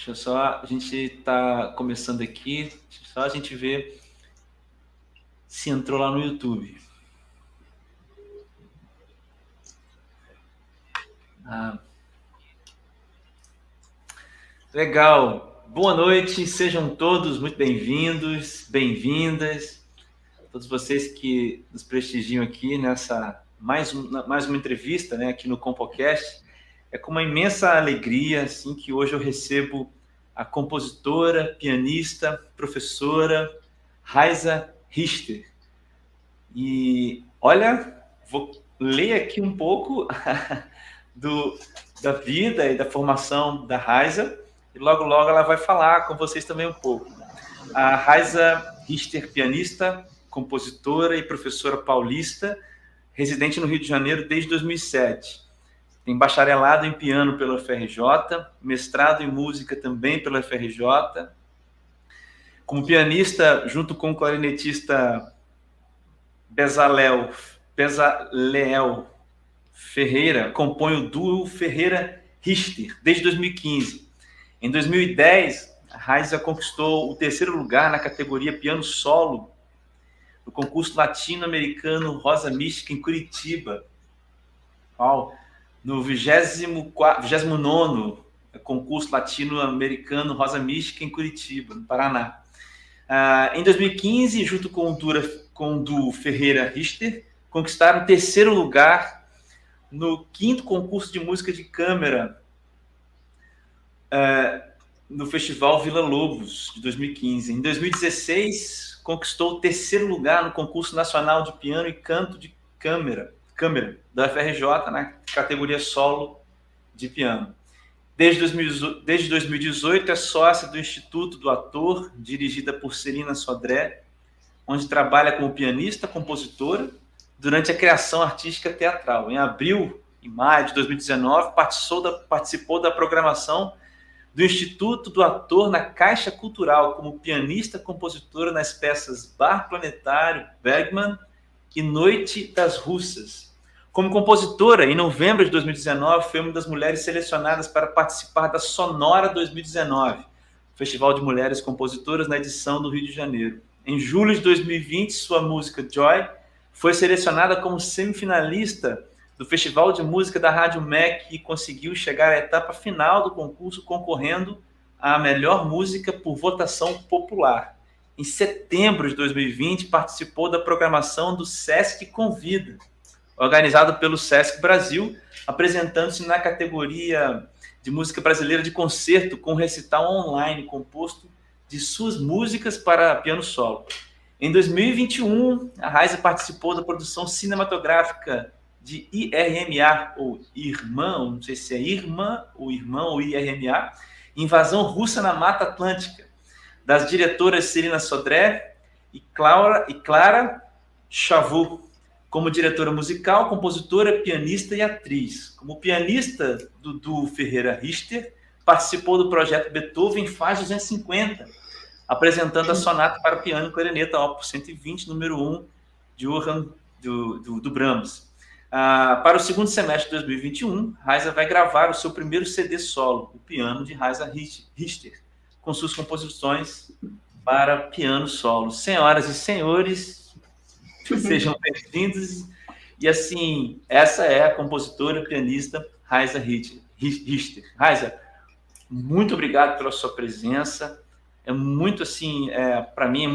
Deixa eu só, a gente está começando aqui, deixa só a gente ver se entrou lá no YouTube. Legal. Boa noite, sejam todos muito bem-vindos, bem-vindas. Todos vocês que nos prestigiam aqui nessa mais uma entrevista, né, aqui no CompoCast. É com uma imensa alegria assim, que hoje eu recebo a compositora, pianista, professora Raiza Richter. E olha, vou ler aqui um pouco da vida e da formação da Raiza, e logo ela vai falar com vocês também um pouco. A Raiza Richter, pianista, compositora e professora paulista, residente no Rio de Janeiro desde 2007. Tem bacharelado em piano pela UFRJ, mestrado em música também pela UFRJ. Como pianista, junto com o clarinetista Bezalel Ferreira, compõe o duo Ferreira-Richter desde 2015. Em 2010, a Raiza conquistou o 3º lugar na categoria piano solo no concurso latino-americano Rosa Mística em Curitiba. No 29º concurso latino-americano Rosa Mística em Curitiba, no Paraná. Em 2015, junto com o duo Ferreira-Richter, conquistaram o 3º lugar no 5º concurso de música de câmara no Festival Vila Lobos, de 2015. Em 2016, conquistou o 3º lugar no concurso nacional de piano e canto de câmara da UFRJ, na categoria solo de piano. Desde 2018, é sócia do Instituto do Ator, dirigida por Celina Sodré, onde trabalha como pianista, compositora, durante a criação artística teatral. Em abril e maio de 2019, participou da programação do Instituto do Ator na Caixa Cultural, como pianista compositora nas peças Bar Planetário, Bergman e Noite das Russas. Como compositora, em novembro de 2019, foi uma das mulheres selecionadas para participar da Sonora 2019, Festival de Mulheres Compositoras na edição do Rio de Janeiro. Em julho de 2020, sua música Joy foi selecionada como semifinalista do Festival de Música da Rádio MEC e conseguiu chegar à etapa final do concurso, concorrendo à melhor música por votação popular. Em setembro de 2020, participou da programação do Sesc Convida, organizado pelo Sesc Brasil, apresentando-se na categoria de música brasileira de concerto, com recital online composto de suas músicas para piano solo. Em 2021, a Raiza participou da produção cinematográfica de IRMA, ou Irmã, não sei se é Irmã, ou Irmã, ou IRMA, Invasão Russa na Mata Atlântica, das diretoras Celina Sodré e Clara Chavot, como diretora musical, compositora, pianista e atriz. Como pianista do duo Ferreira-Richter, participou do projeto Beethoven Faz 250, apresentando a sonata para piano e clarineta, Opus 120, número 1, de Johann do Brahms. Para o segundo semestre de 2021, Raiza vai gravar o seu primeiro CD solo, o Piano de Raiza Richter, com suas composições para piano solo. Senhoras e senhores, sejam bem-vindos. E assim, essa é a compositora pianista Raiza Richter. Raiza, muito obrigado pela sua presença. É muito assim, para mim é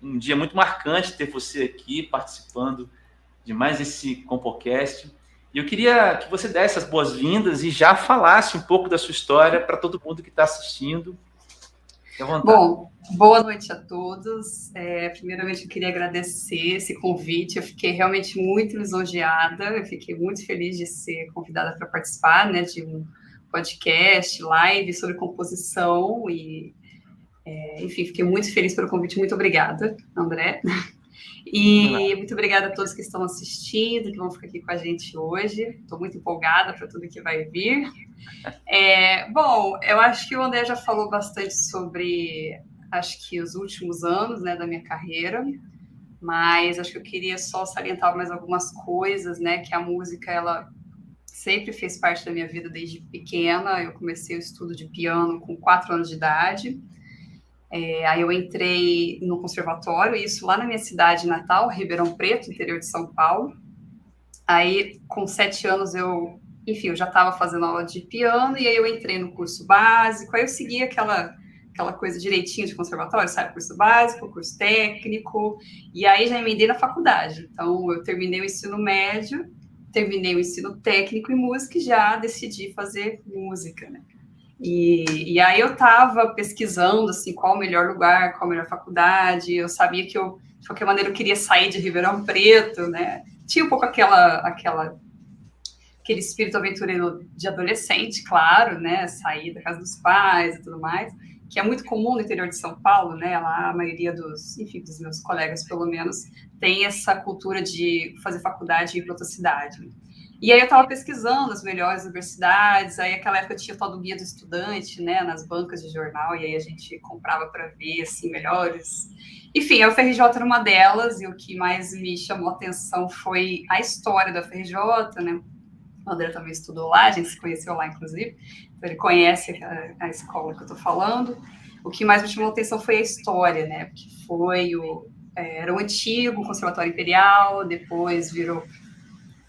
um dia muito marcante ter você aqui participando de mais esse CompoCast. E eu queria que você desse as boas-vindas e já falasse um pouco da sua história para todo mundo que está assistindo. Fique à vontade. Bom, boa noite a todos. Primeiramente, eu queria agradecer esse convite. Eu fiquei realmente muito lisonjeada. Eu fiquei muito feliz de ser convidada para participar, né, de um podcast, live sobre composição. E, enfim, fiquei muito feliz pelo convite. Muito obrigada, André. E muito obrigada a todos que estão assistindo, que vão ficar aqui com a gente hoje. Estou muito empolgada para tudo que vai vir. Bom, eu acho que o André já falou bastante sobre, acho que os últimos anos, né, da minha carreira, mas acho que eu queria só salientar mais algumas coisas, né, que a música, ela sempre fez parte da minha vida desde pequena. Eu comecei o estudo de piano com 4 anos de idade. Aí eu entrei no conservatório, isso lá na minha cidade natal, Ribeirão Preto, interior de São Paulo. Aí, com 7 anos, eu já estava fazendo aula de piano, e aí eu entrei no curso básico, aí eu segui aquela coisa direitinho de conservatório, sabe? Curso básico, curso técnico, e aí já emendei na faculdade. Então, eu terminei o ensino médio, terminei o ensino técnico em música e já decidi fazer música, né? E aí eu estava pesquisando, assim, qual o melhor lugar, qual a melhor faculdade. Eu sabia que eu, de qualquer maneira, eu queria sair de Ribeirão Preto, né? Tinha um pouco aquele espírito aventureiro de adolescente, claro, né? Sair da casa dos pais e tudo mais, que é muito comum no interior de São Paulo, né? Lá a maioria dos meus colegas, pelo menos, tem essa cultura de fazer faculdade e ir para outra cidade. E aí eu estava pesquisando as melhores universidades, aí naquela época tinha o tal do guia do estudante, né, nas bancas de jornal, e aí a gente comprava para ver, assim, melhores. Enfim, a UFRJ era uma delas, e o que mais me chamou a atenção foi a história da UFRJ, né? O André também estudou lá, a gente se conheceu lá, inclusive, então ele conhece a escola que eu estou falando. O que mais me chamou a atenção foi a história, né, porque era o antigo Conservatório Imperial, depois virou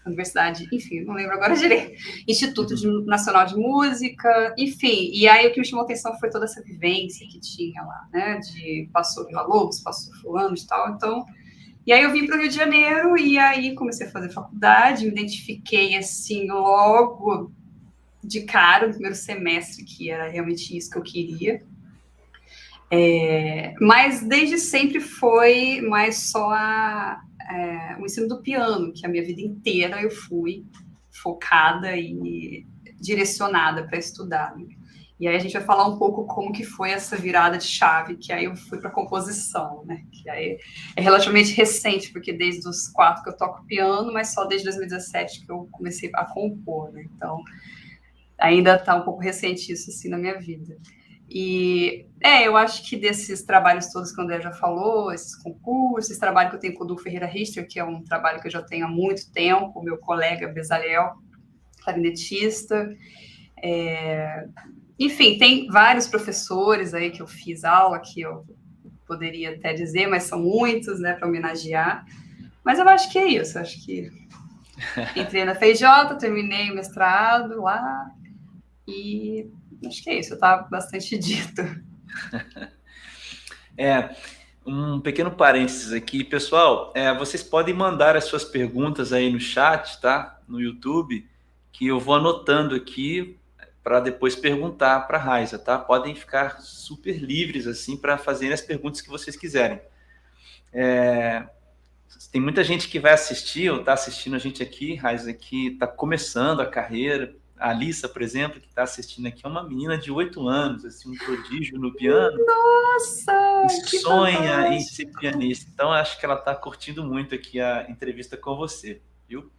universidade, enfim, não lembro agora direito, Instituto Nacional de Música, enfim, e aí o que me chamou a atenção foi toda essa vivência que tinha lá, né, passou Vila Lobos, passou fulano e tal, então, e aí eu vim para o Rio de Janeiro, e aí comecei a fazer faculdade, me identifiquei, assim, logo de cara, no primeiro semestre, que era realmente isso que eu queria, mas desde sempre foi mais só o ensino do piano, que a minha vida inteira eu fui focada e direcionada para estudar. Né? E aí a gente vai falar um pouco como que foi essa virada de chave, que aí eu fui para composição, né? Que aí é relativamente recente, porque desde os 4 que eu toco piano, mas só desde 2017 que eu comecei a compor, né? Então, ainda está um pouco recente isso, assim, na minha vida. E, eu acho que desses trabalhos todos que o André já falou, esses concursos, esse trabalho que eu tenho com o Du Ferreira Richter, que é um trabalho que eu já tenho há muito tempo, meu colega Bezalel, clarinetista. Enfim, tem vários professores aí que eu fiz aula, que eu poderia até dizer, mas são muitos, né, para homenagear. Mas eu acho que é isso, acho que entrei na FJ, terminei o mestrado lá, e acho que é isso, está bastante dito. Um pequeno parênteses aqui, pessoal, vocês podem mandar as suas perguntas aí no chat, tá? No YouTube, que eu vou anotando aqui para depois perguntar para a Raiza, tá? Podem ficar super livres assim para fazerem as perguntas que vocês quiserem. Tem muita gente que vai assistir ou está assistindo a gente aqui, Raiza, que está começando a carreira. A Alissa, por exemplo, que está assistindo aqui, é uma menina de 8 anos, assim, um prodígio no piano. Nossa! E sonha em ser pianista. Então, acho que ela está curtindo muito aqui a entrevista com você, viu?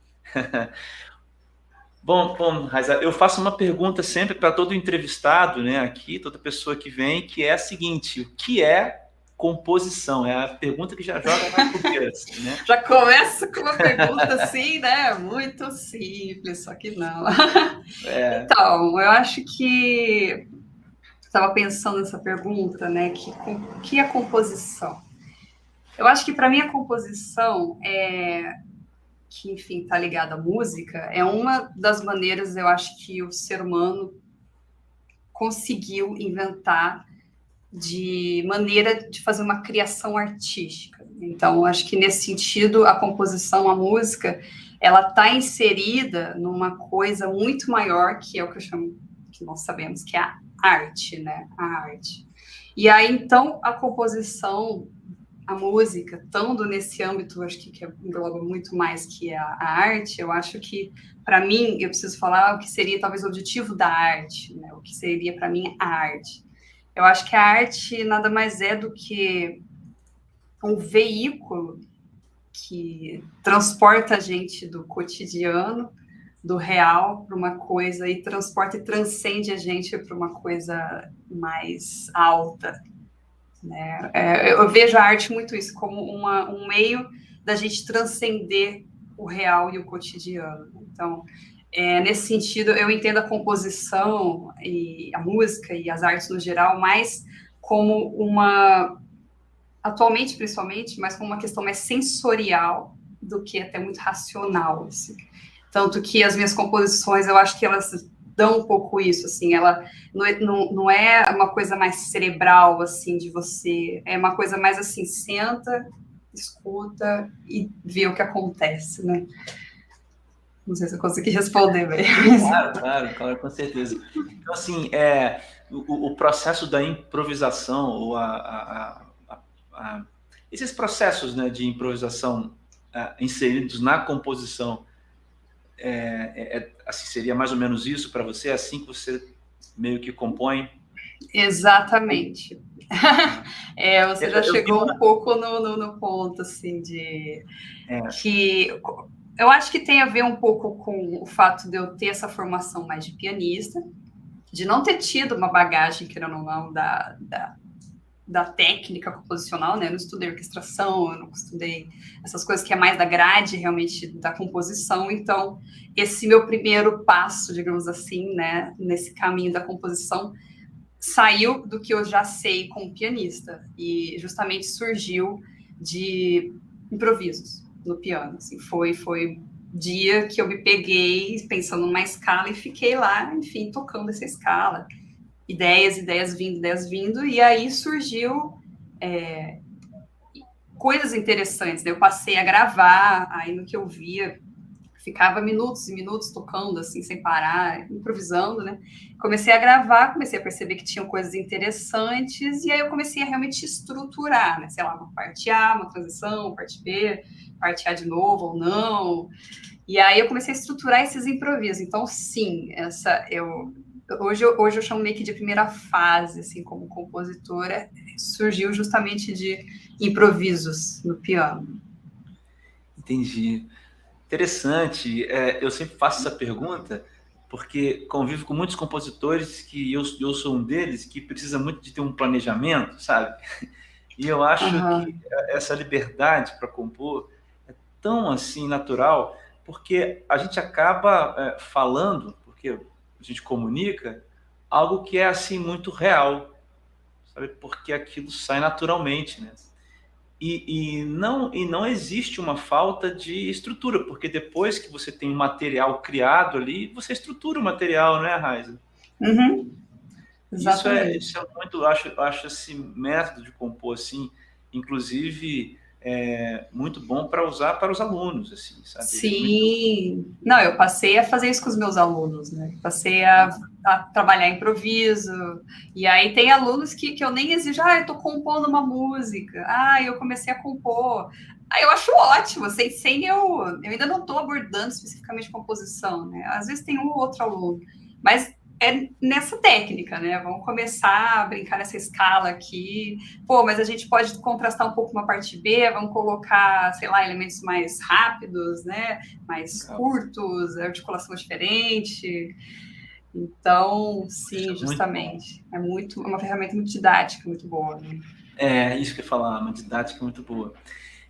Bom, Raiza, eu faço uma pergunta sempre para todo entrevistado, né, aqui, toda pessoa que vem, que é a seguinte: o que é composição? É a pergunta que já joga na fogueira, assim, né? Já começa com uma pergunta assim, né? Muito simples, só que não. Então, eu acho que estava pensando nessa pergunta, né? Que é composição? Eu acho que para mim a composição que, enfim, está ligada à música, é uma das maneiras, eu acho, que o ser humano conseguiu inventar de maneira de fazer uma criação artística. Então, acho que nesse sentido, a composição, a música, ela está inserida numa coisa muito maior, que é o que eu chamo, que nós sabemos, que é a arte, né? A arte. E aí, então, a composição, a música, estando nesse âmbito, acho que engloba muito mais que a arte, eu acho que, para mim, eu preciso falar o que seria talvez o objetivo da arte, né? O que seria, para mim, a arte. Eu acho que a arte nada mais é do que um veículo que transporta a gente do cotidiano, do real, para uma coisa, e transporta e transcende a gente para uma coisa mais alta. Né? Eu vejo a arte muito isso, como um meio da gente transcender o real e o cotidiano. Então, Nesse sentido, eu entendo a composição e a música e as artes no geral mais como atualmente principalmente, mas como uma questão mais sensorial do que até muito racional, assim. Tanto que as minhas composições, eu acho que elas dão um pouco isso, assim, ela não é uma coisa mais cerebral, assim, de você, é uma coisa mais assim, senta, escuta e vê o que acontece, né? Não sei se eu consegui responder bem. Claro, com certeza. Então, assim, o processo da improvisação, ou esses processos, né, de improvisação inseridos na composição, assim, seria mais ou menos isso para você? É assim que você meio que compõe? Exatamente. Você já Eu chegou um pouco no ponto, assim, que eu acho que tem a ver um pouco com o fato de eu ter essa formação mais de pianista, de não ter tido uma bagagem, querendo ou não, da técnica composicional, né? Eu não estudei orquestração, eu não estudei essas coisas que é mais da grade, realmente, da composição. Então, esse meu primeiro passo, digamos assim, né, nesse caminho da composição, saiu do que eu já sei como pianista e justamente surgiu de improvisos no piano. Assim, foi dia que eu me peguei pensando numa escala e fiquei lá, enfim, tocando essa escala. Ideias vindo, e aí surgiu coisas interessantes, né? Eu passei a gravar, aí no que eu via, ficava minutos e minutos tocando, assim, sem parar, improvisando, né? Comecei a gravar, comecei a perceber que tinham coisas interessantes, e aí eu comecei a realmente estruturar, né? Sei lá, uma parte A, uma transição, uma parte B, parte A de novo ou não. E aí eu comecei a estruturar esses improvisos. Então, sim, hoje eu chamo meio que de primeira fase, assim, como compositora, surgiu justamente de improvisos no piano. Entendi. Interessante. Eu sempre faço essa pergunta porque convivo com muitos compositores que eu sou um deles que precisa muito de ter um planejamento, sabe? E eu acho que essa liberdade para compor é tão assim natural porque a gente acaba falando, porque a gente comunica algo que é assim muito real, sabe? Porque aquilo sai naturalmente, né? E não existe uma falta de estrutura, porque depois que você tem um material criado ali, você estrutura o material, né, Raiza? Uhum, Isso exatamente. é muito, acho esse método de compor, assim, inclusive, muito bom para usar para os alunos, assim, sabe? Ele é muito... Sim, não, eu passei a fazer isso com os meus alunos, né? Passei a trabalhar improviso, e aí tem alunos que eu nem exijo, eu estou compondo uma música, eu comecei a compor. Aí eu acho ótimo, sem eu ainda não estou abordando especificamente composição, né? Às vezes tem um ou outro aluno, mas é nessa técnica, né? Vamos começar a brincar nessa escala aqui. Pô, mas a gente pode contrastar um pouco uma parte B, vamos colocar, sei lá, elementos mais rápidos, né? Mais curtos, articulação diferente. Então, Isso sim, é muito bom. justamente. É uma ferramenta muito didática, muito boa. Né? Isso que eu ia falar, uma didática muito boa.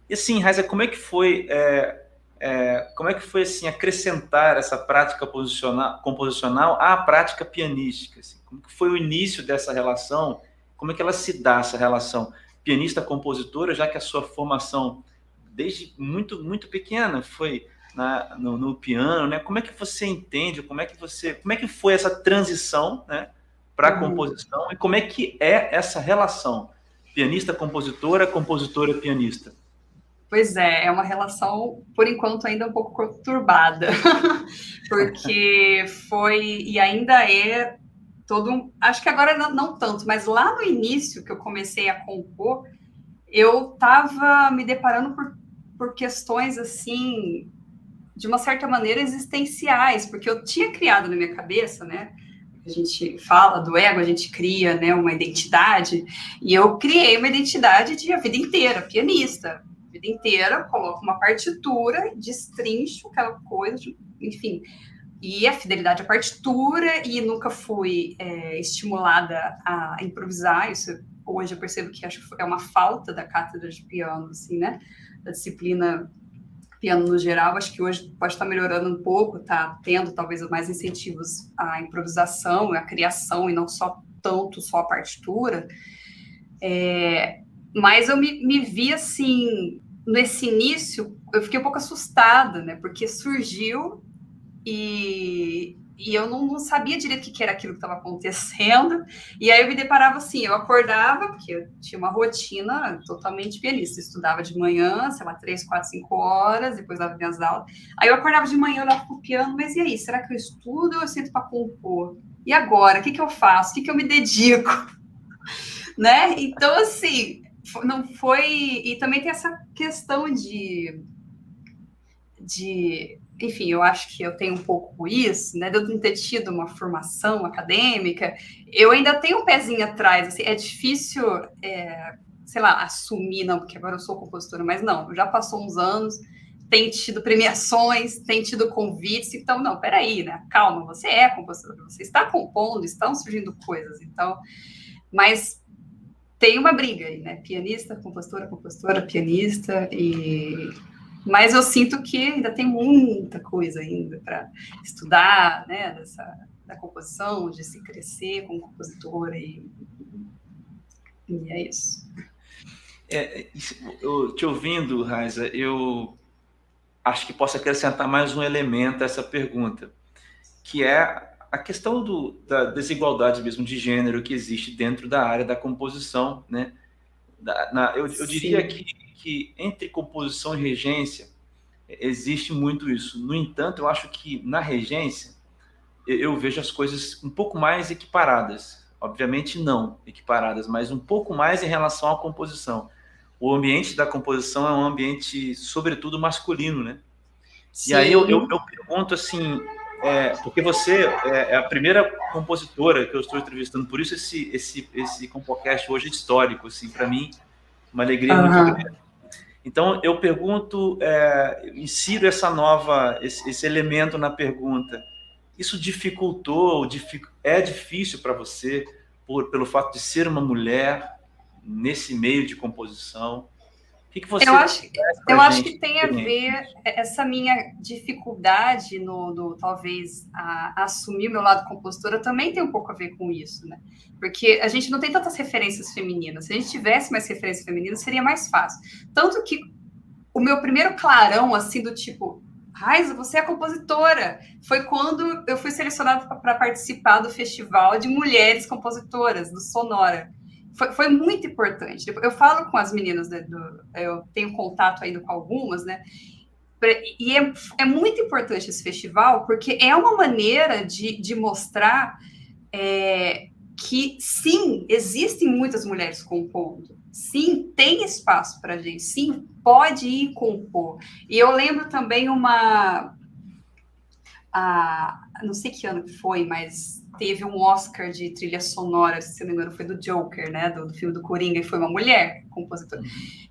E assim, Raiza, como é que foi assim acrescentar essa prática composicional à prática pianística? Assim? Como que foi o início dessa relação? Como é que ela se dá, essa relação pianista-compositora, já que a sua formação desde muito pequena foi no piano, né? Como é que você entende? Como é que foi essa transição, né, para a composição e como é que é essa relação pianista-compositora, compositora-pianista? Pois é uma relação, por enquanto, ainda um pouco conturbada, porque foi e ainda é acho que agora não tanto, mas lá no início que eu comecei a compor, eu estava me deparando por questões assim, de uma certa maneira existenciais, porque eu tinha criado na minha cabeça, né? A gente fala do ego, a gente cria, né, uma identidade, e eu criei uma identidade de a vida inteira, pianista. A vida inteira, coloco uma partitura, destrincho aquela coisa, enfim, e a fidelidade à partitura, e nunca fui estimulada a improvisar, isso hoje eu percebo que acho que é uma falta da cátedra de piano, assim, né, da disciplina piano no geral. Acho que hoje pode estar melhorando um pouco, tá tendo talvez mais incentivos à improvisação, à criação, e não só tanto só a partitura. Mas eu me vi assim, nesse início, eu fiquei um pouco assustada, né? Porque surgiu e eu não sabia direito o que era aquilo que estava acontecendo. E aí eu me deparava assim, eu acordava, porque eu tinha uma rotina totalmente pianista. Eu estudava de manhã, sei lá, 3, 4, 5 horas, depois dava minhas aulas. Aí eu acordava de manhã, olhava pro piano, mas e aí, será que eu estudo ou eu sento para compor? E agora, o que eu faço? O que eu me dedico? Né? Então, assim, não foi... E também tem essa questão enfim, eu acho que eu tenho um pouco isso, né? De eu não ter tido uma formação acadêmica, eu ainda tenho um pezinho atrás, assim, é difícil, sei lá, assumir, não, porque agora eu sou compositora, mas não, já passou uns anos, tem tido premiações, tem tido convites, então, não, peraí, né? Calma, você é compositora, você está compondo, estão surgindo coisas, então, mas tem uma briga aí, né? Pianista, compositora, pianista, mas eu sinto que ainda tem muita coisa ainda para estudar, né? Da composição, de se crescer como compositora, e é isso. Eu, te ouvindo, Raiza, eu acho que posso acrescentar mais um elemento a essa pergunta, que é a questão da desigualdade mesmo de gênero que existe dentro da área da composição, né? Eu diria que entre composição e regência existe muito isso. No entanto, eu acho que na regência eu vejo as coisas um pouco mais equiparadas. Obviamente não equiparadas, mas um pouco mais em relação à composição. O ambiente da composição é um ambiente, sobretudo, masculino, né? Sim. E aí eu pergunto assim, porque você é a primeira compositora que eu estou entrevistando, por isso esse Compocast hoje é histórico, assim, para mim, uma alegria muito grande. Então, eu pergunto, insiro esse elemento na pergunta. Isso dificultou, é difícil para você, pelo fato de ser uma mulher nesse meio de composição? O que você eu acho que tem a ver essa minha dificuldade talvez, a assumir o meu lado compositora também tem um pouco a ver com isso, né? Porque a gente não tem tantas referências femininas. Se a gente tivesse mais referências femininas, seria mais fácil. Tanto que o meu primeiro clarão, assim, do tipo, Raiza, você é compositora, foi quando eu fui selecionada para participar do Festival de Mulheres Compositoras, do Sonora. Foi muito importante. Eu falo com as meninas, eu tenho contato ainda com algumas, né? E é muito importante esse festival, porque é uma maneira de mostrar que, sim, existem muitas mulheres compondo. Sim, tem espaço para a gente. Sim, pode ir compor. E eu lembro também não sei que ano que foi, mas teve um Oscar de trilha sonora, se não me engano, foi do Joker, né? Do filme do Coringa, e foi uma mulher compositora.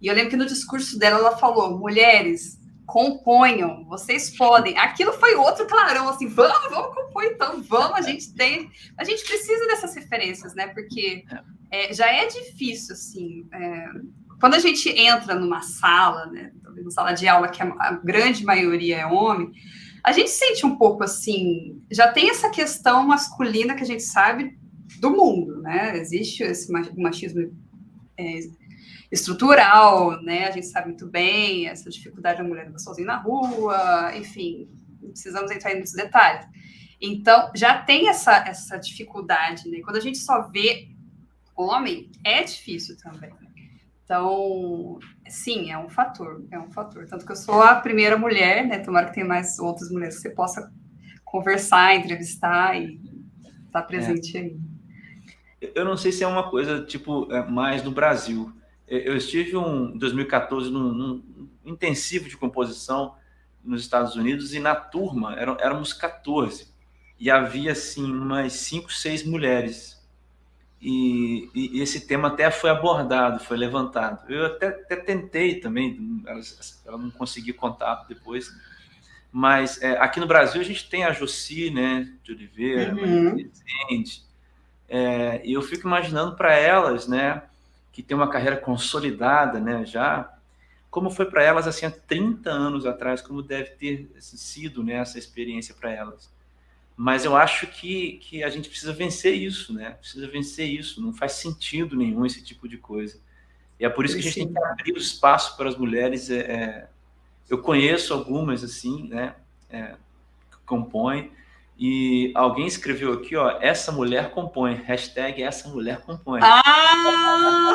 E eu lembro que no discurso dela, ela falou: mulheres, componham, vocês podem. Aquilo foi outro clarão, assim, vamos compor então, vamos, a gente precisa dessas referências, né? Porque já é difícil, assim, quando a gente entra numa sala, né? Numa sala de aula, que a grande maioria é homem, a gente sente um pouco assim, já tem essa questão masculina que a gente sabe do mundo, né? Existe esse machismo estrutural, né? A gente sabe muito bem essa dificuldade da mulher andar sozinha na rua, enfim, não precisamos entrar em muitos detalhes. Então, já tem essa dificuldade, né? Quando a gente só vê homem, é difícil também. Então, sim, é um fator. Tanto que eu sou a primeira mulher, né? Tomara que tenha mais outras mulheres que você possa conversar, entrevistar e estar presente aí. Eu não sei se é uma coisa, tipo, mais no Brasil. Eu estive em 2014 num intensivo de composição nos Estados Unidos e na turma éramos 14 e havia, assim, umas 5, 6 mulheres. E esse tema até foi abordado, foi levantado. Eu até tentei também, ela não conseguiu contato depois, mas aqui no Brasil a gente tem a Josi, né, de Oliveira, Maria Rezende, e eu fico imaginando para elas, né, que tem uma carreira consolidada, né, já, como foi para elas assim há 30 anos atrás, como deve ter sido, né, essa experiência para elas. Mas eu acho que a gente precisa vencer isso, né? Precisa vencer isso. Não faz sentido nenhum esse tipo de coisa. E é por isso que a gente tem que abrir o espaço para as mulheres. Eu conheço algumas, assim, né? Que compõem. E alguém escreveu aqui, ó, essa mulher compõe. Hashtag essa mulher compõe. Ah!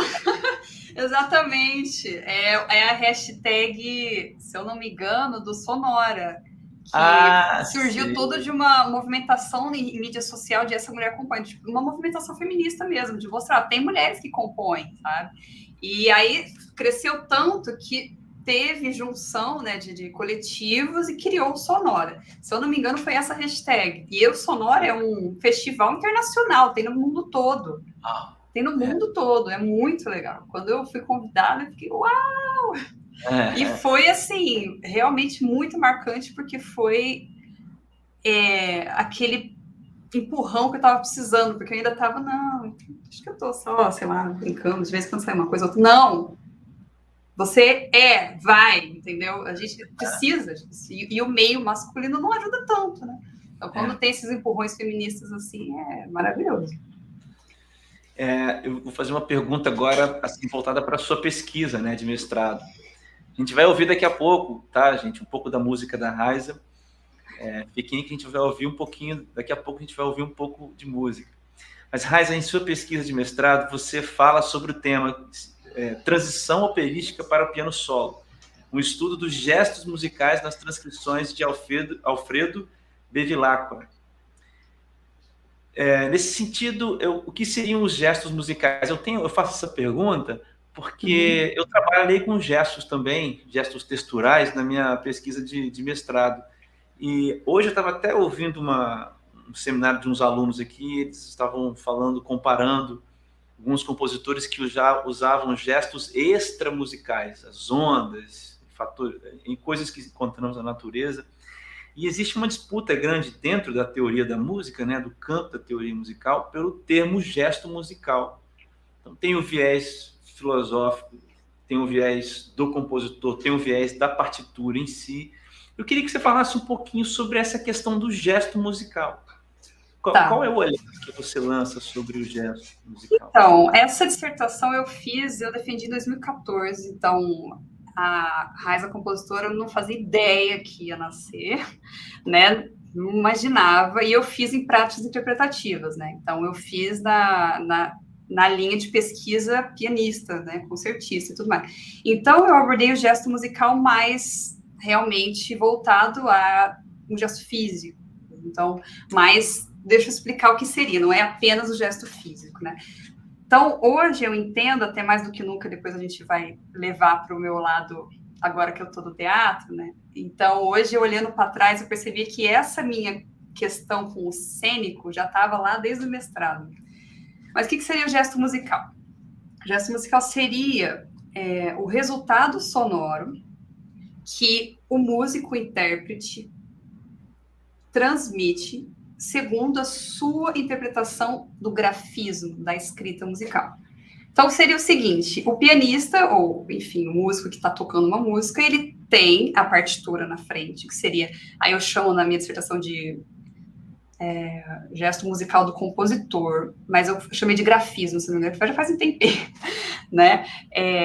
Exatamente. É a hashtag, se eu não me engano, do Sonora. Que surgiu sim. tudo de uma movimentação em mídia social de essa mulher compõe, tipo, uma movimentação feminista mesmo, de mostrar, tem mulheres que compõem, sabe? E aí cresceu tanto que teve junção, né, de coletivos e criou o Sonora. Se eu não me engano, foi essa hashtag. E o Sonora é um festival internacional, tem no mundo todo. Tem no mundo todo, é muito legal. Quando eu fui convidada, eu fiquei, uau! E foi, assim, realmente muito marcante, porque foi aquele empurrão que eu tava precisando, porque eu ainda tava, não, acho que eu tô só, sei lá, brincando, de vez em quando sai uma coisa ou outra. Não! Você vai, entendeu? A gente precisa disso. E o meio masculino não ajuda tanto, né? Então, quando tem esses empurrões feministas assim, é maravilhoso. Eu vou fazer uma pergunta agora, assim, voltada para a sua pesquisa, né, de mestrado. A gente vai ouvir daqui a pouco, tá, gente, um pouco da música da Raiza. Fiquem que a gente vai ouvir um pouquinho, daqui a pouco a gente vai ouvir um pouco de música. Mas, Raiza, em sua pesquisa de mestrado, você fala sobre o tema transição operística para o piano solo, um estudo dos gestos musicais nas transcrições de Alfredo Bevilacqua. Nesse sentido, o que seriam os gestos musicais? Eu faço essa pergunta porque eu trabalhei com gestos também, gestos texturais, na minha pesquisa de mestrado. E hoje eu estava até ouvindo um seminário de uns alunos aqui, eles estavam falando, comparando alguns compositores que já usavam gestos extramusicais, as ondas, em coisas que encontramos na natureza. E existe uma disputa grande dentro da teoria da música, né, do campo da teoria musical, pelo termo gesto musical. Então, tem o viés filosófico, tem o viés do compositor, tem o viés da partitura em si. Eu queria que você falasse um pouquinho sobre essa questão do gesto musical. Qual é o olhar que você lança sobre o gesto musical? Então, essa dissertação eu defendi em 2014, então a Raiza compositora não fazia ideia que ia nascer, né? Não imaginava, e eu fiz em práticas interpretativas, né? Então, eu fiz na linha de pesquisa pianista, né? Concertista e tudo mais. Então, eu abordei o gesto musical mais realmente voltado a um gesto físico. Então, deixa eu explicar o que seria, não é apenas o gesto físico, né? Então, hoje eu entendo, até mais do que nunca, depois a gente vai levar para o meu lado, agora que eu estou no teatro, né? Então, hoje, olhando para trás, eu percebi que essa minha questão com o cênico já estava lá desde o mestrado. Mas o que seria o gesto musical? O gesto musical seria o resultado sonoro que o músico intérprete transmite segundo a sua interpretação do grafismo da escrita musical. Então, seria o seguinte, o pianista, ou, enfim, o músico que está tocando uma música, ele tem a partitura na frente, que seria, aí eu chamo na minha dissertação de gesto musical do compositor, mas eu chamei de grafismo, se não me engano, já faz um tempinho, né?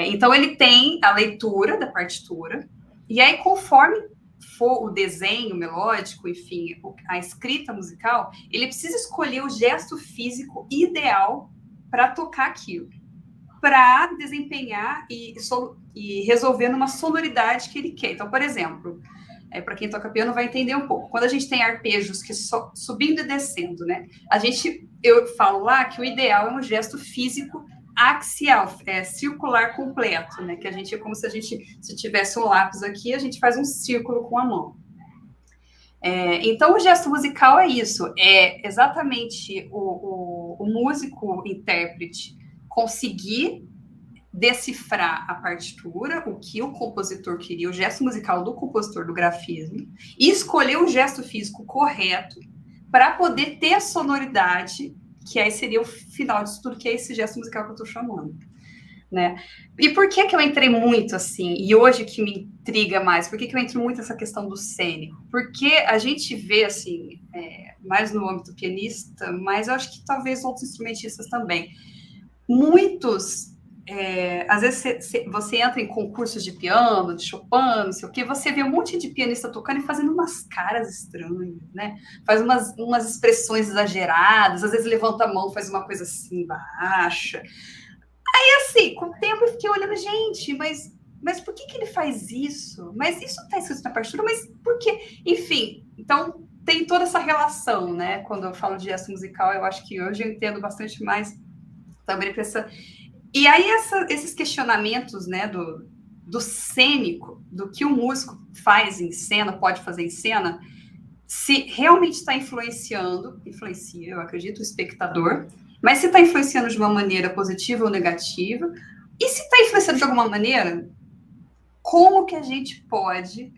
Então, ele tem a leitura da partitura, e aí, conforme for o desenho melódico, enfim, a escrita musical, ele precisa escolher o gesto físico ideal para tocar aquilo, para desempenhar e resolver numa sonoridade que ele quer. Então, por exemplo, para quem toca piano vai entender um pouco. Quando a gente tem arpejos que subindo e descendo, né? Eu falo lá que o ideal é um gesto físico axial, circular completo, né? Que a gente é como se tivesse um lápis aqui, a gente faz um círculo com a mão. Então, o gesto musical é isso, é exatamente o músico intérprete conseguir decifrar a partitura, o que o compositor queria, o gesto musical do compositor do grafismo, e escolher o gesto físico correto para poder ter a sonoridade, que aí seria o final disso tudo, que é esse gesto musical que eu estou chamando. né? E por que eu entrei muito assim? E hoje que me intriga mais, por que eu entro muito nessa questão do cênico? Porque a gente vê assim, mais no âmbito pianista, mas eu acho que talvez outros instrumentistas também. Muitos, às vezes você entra em concursos de piano, de Chopin, não sei o quê, você vê um monte de pianista tocando e fazendo umas caras estranhas, né? Faz umas expressões exageradas, às vezes levanta a mão, faz uma coisa assim baixa. Assim, com o tempo eu fiquei olhando, gente, mas por que ele faz isso? Mas isso está escrito na partitura, mas por quê? Enfim, então tem toda essa relação, né? Quando eu falo de gesto musical, eu acho que hoje eu entendo bastante mais também para essa. E aí esses questionamentos, né, do cênico, do que o músico faz em cena, pode fazer em cena, se realmente está influencia, eu acredito, o espectador, mas se está influenciando de uma maneira positiva ou negativa, e se está influenciando de alguma maneira, como que a gente pode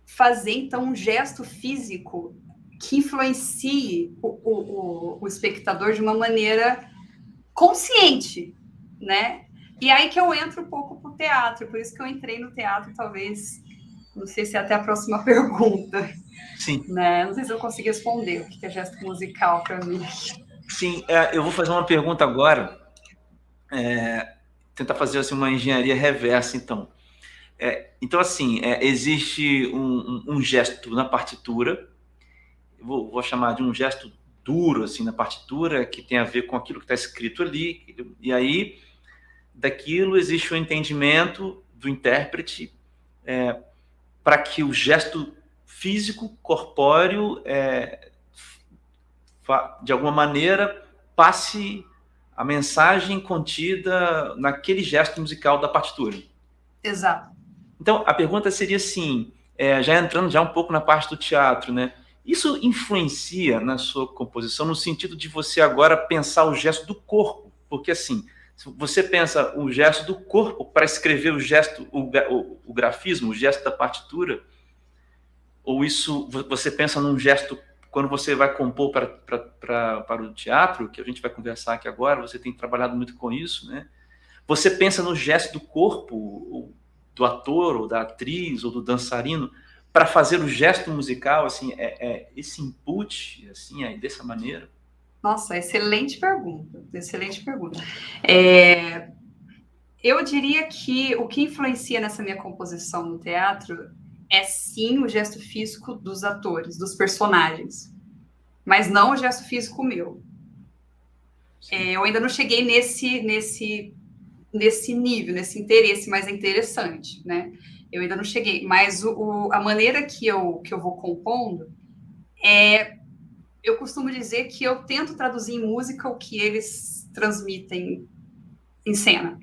fazer, então, um gesto físico que influencie o espectador de uma maneira consciente, né? E aí que eu entro um pouco pro teatro, por isso que eu entrei no teatro, talvez, não sei se é até a próxima pergunta. Sim. Né? Não sei se eu consigo responder o que é gesto musical para mim. Sim, eu vou fazer uma pergunta agora, tentar fazer assim, uma engenharia reversa, então. Então, assim, existe um gesto na partitura, vou chamar de um gesto duro, assim, na partitura, que tem a ver com aquilo que está escrito ali, e aí, daquilo existe o entendimento do intérprete para que o gesto físico, corpóreo, de alguma maneira, passe a mensagem contida naquele gesto musical da partitura. Exato. Então, a pergunta seria assim, já entrando já um pouco na parte do teatro, né? Isso influencia na sua composição no sentido de você agora pensar o gesto do corpo? Porque, assim, se você pensa o gesto do corpo para escrever o gesto, o grafismo, o gesto da partitura, ou isso você pensa num gesto quando você vai compor para o teatro, que a gente vai conversar aqui agora, você tem trabalhado muito com isso, né? Você pensa no gesto do corpo, do ator, ou da atriz, ou do dançarino, para fazer o gesto musical, assim, esse input, assim, dessa maneira? Nossa, excelente pergunta, excelente pergunta. Eu diria que o que influencia nessa minha composição no teatro é sim o gesto físico dos atores, dos personagens, mas não o gesto físico meu. Eu ainda não cheguei nesse nível, nesse interesse, mas é interessante, né? Eu ainda não cheguei, mas a maneira que eu vou compondo eu costumo dizer que eu tento traduzir em música o que eles transmitem em cena,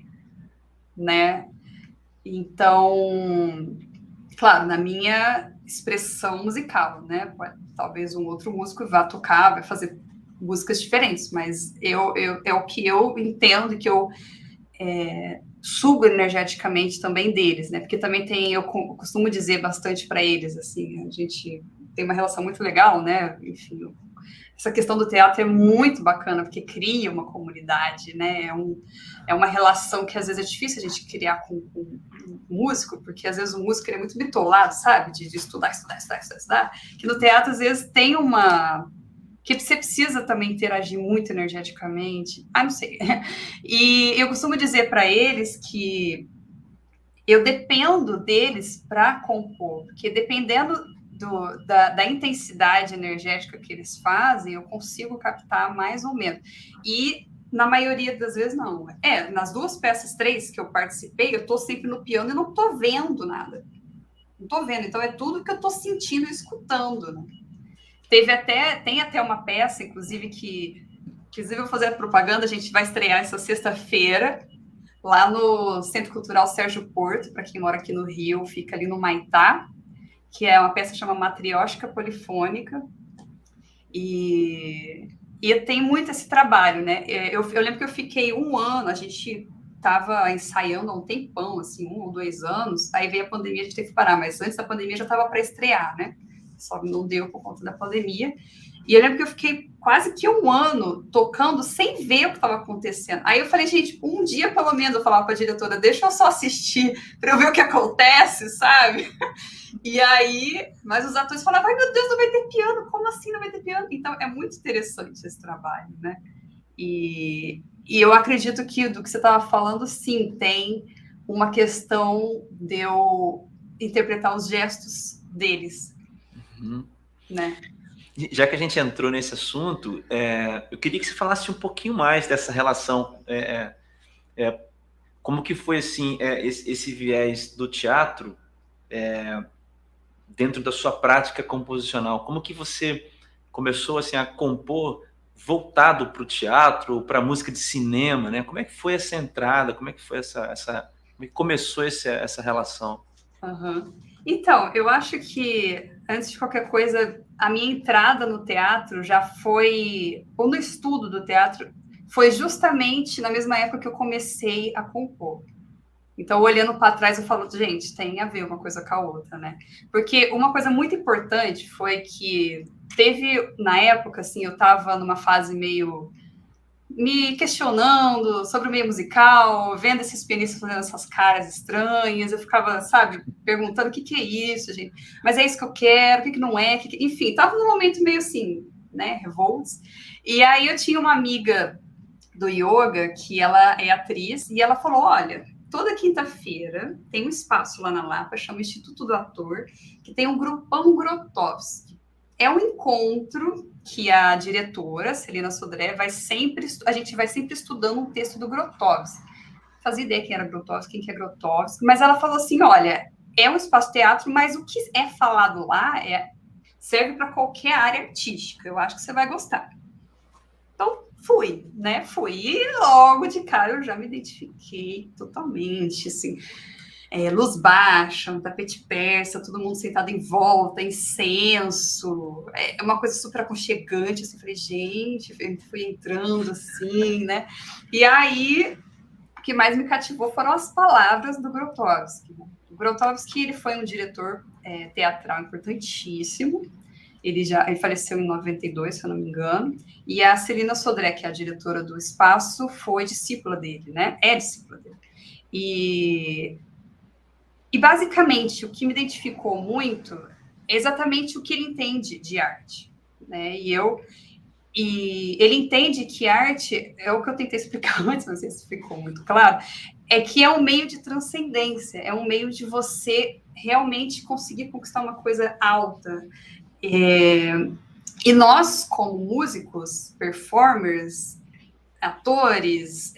né? Então, claro, na minha expressão musical, né? Talvez um outro músico vá tocar, vai fazer músicas diferentes, mas é o que eu entendo e que eu sugo energeticamente também deles, né? Porque também eu costumo dizer bastante para eles, assim, a gente tem uma relação muito legal, né? Enfim, essa questão do teatro é muito bacana, porque cria uma comunidade, né? É uma relação que às vezes é difícil a gente criar com um músico, porque às vezes o músico é muito bitolado, sabe? De estudar, que no teatro às vezes tem que você precisa também interagir muito energeticamente. Não sei. E eu costumo dizer para eles que eu dependo deles para compor, porque dependendo da intensidade energética que eles fazem, eu consigo captar mais ou menos. E na maioria das vezes, não. Nas 2 peças, 3 que eu participei, eu estou sempre no piano e não estou vendo nada. Não estou vendo. Então, é tudo que eu estou sentindo e escutando, né? Tem até uma peça, inclusive, inclusive eu vou fazer a propaganda, a gente vai estrear essa sexta-feira, lá no Centro Cultural Sérgio Porto, para quem mora aqui no Rio, fica ali no Maitá, que é uma peça que chama Matriótica Polifônica, e tem muito esse trabalho, né? Eu lembro que eu fiquei 1 ano, a gente estava ensaiando há um tempão, assim, 1 ou 2 anos, aí veio a pandemia, a gente teve que parar, mas antes da pandemia já estava para estrear, né? Só não deu por conta da pandemia. E eu lembro que eu fiquei quase que um ano tocando sem ver o que estava acontecendo. Aí eu falei, gente, um dia pelo menos eu falava para a diretora, deixa eu só assistir para eu ver o que acontece, sabe? E aí, mas os atores falavam, ai meu Deus, não vai ter piano, como assim não vai ter piano? Então é muito interessante esse trabalho, né? E eu acredito que do que você estava falando, sim, tem uma questão de eu interpretar os gestos deles, né? Já que a gente entrou nesse assunto, eu queria que você falasse um pouquinho mais dessa relação. Como que foi assim, esse viés do teatro dentro da sua prática composicional? Como que você começou assim, a compor voltado para o teatro, para a música de cinema, né? Como é que foi essa entrada? Como é que foi como é que começou essa relação? Uhum. Então, eu acho que, antes de qualquer coisa, a minha entrada no teatro já foi, ou no estudo do teatro, foi justamente na mesma época que eu comecei a compor. Então, olhando para trás, eu falo, gente, tem a ver uma coisa com a outra, né? Porque uma coisa muito importante foi que teve, na época, assim, eu estava numa fase meio me questionando sobre o meio musical, vendo esses pianistas fazendo essas caras estranhas, eu ficava, sabe, perguntando o que é isso, gente, mas é isso que eu quero, o que não é, enfim, tava num momento meio assim, né, revoltos, e aí eu tinha uma amiga do yoga, que ela é atriz, e ela falou, olha, toda quinta-feira tem um espaço lá na Lapa, chama Instituto do Ator, que tem um grupão Grotowski. É um encontro que a diretora, Celina Sodré, a gente vai sempre estudando um texto do Grotowski. Não fazia ideia quem era Grotowski, quem que é Grotowski, mas ela falou assim, olha, é um espaço teatro, mas o que é falado lá serve para qualquer área artística, eu acho que você vai gostar. Então, fui. E logo de cara eu já me identifiquei totalmente, assim, luz baixa, um tapete persa, todo mundo sentado em volta, incenso, é uma coisa super aconchegante, assim, falei, gente, fui entrando assim, né? E aí, o que mais me cativou foram as palavras do Grotowski. O Grotowski, ele foi um diretor teatral importantíssimo, ele faleceu em 92, se eu não me engano, e a Celina Sodré, que é a diretora do espaço, foi discípula dele, né? É discípula dele. E basicamente, o que me identificou muito é exatamente o que ele entende de arte, né? E ele entende que arte, é o que eu tentei explicar antes, não sei se ficou muito claro, é que é um meio de transcendência, é um meio de você realmente conseguir conquistar uma coisa alta. E nós, como músicos, performers, atores,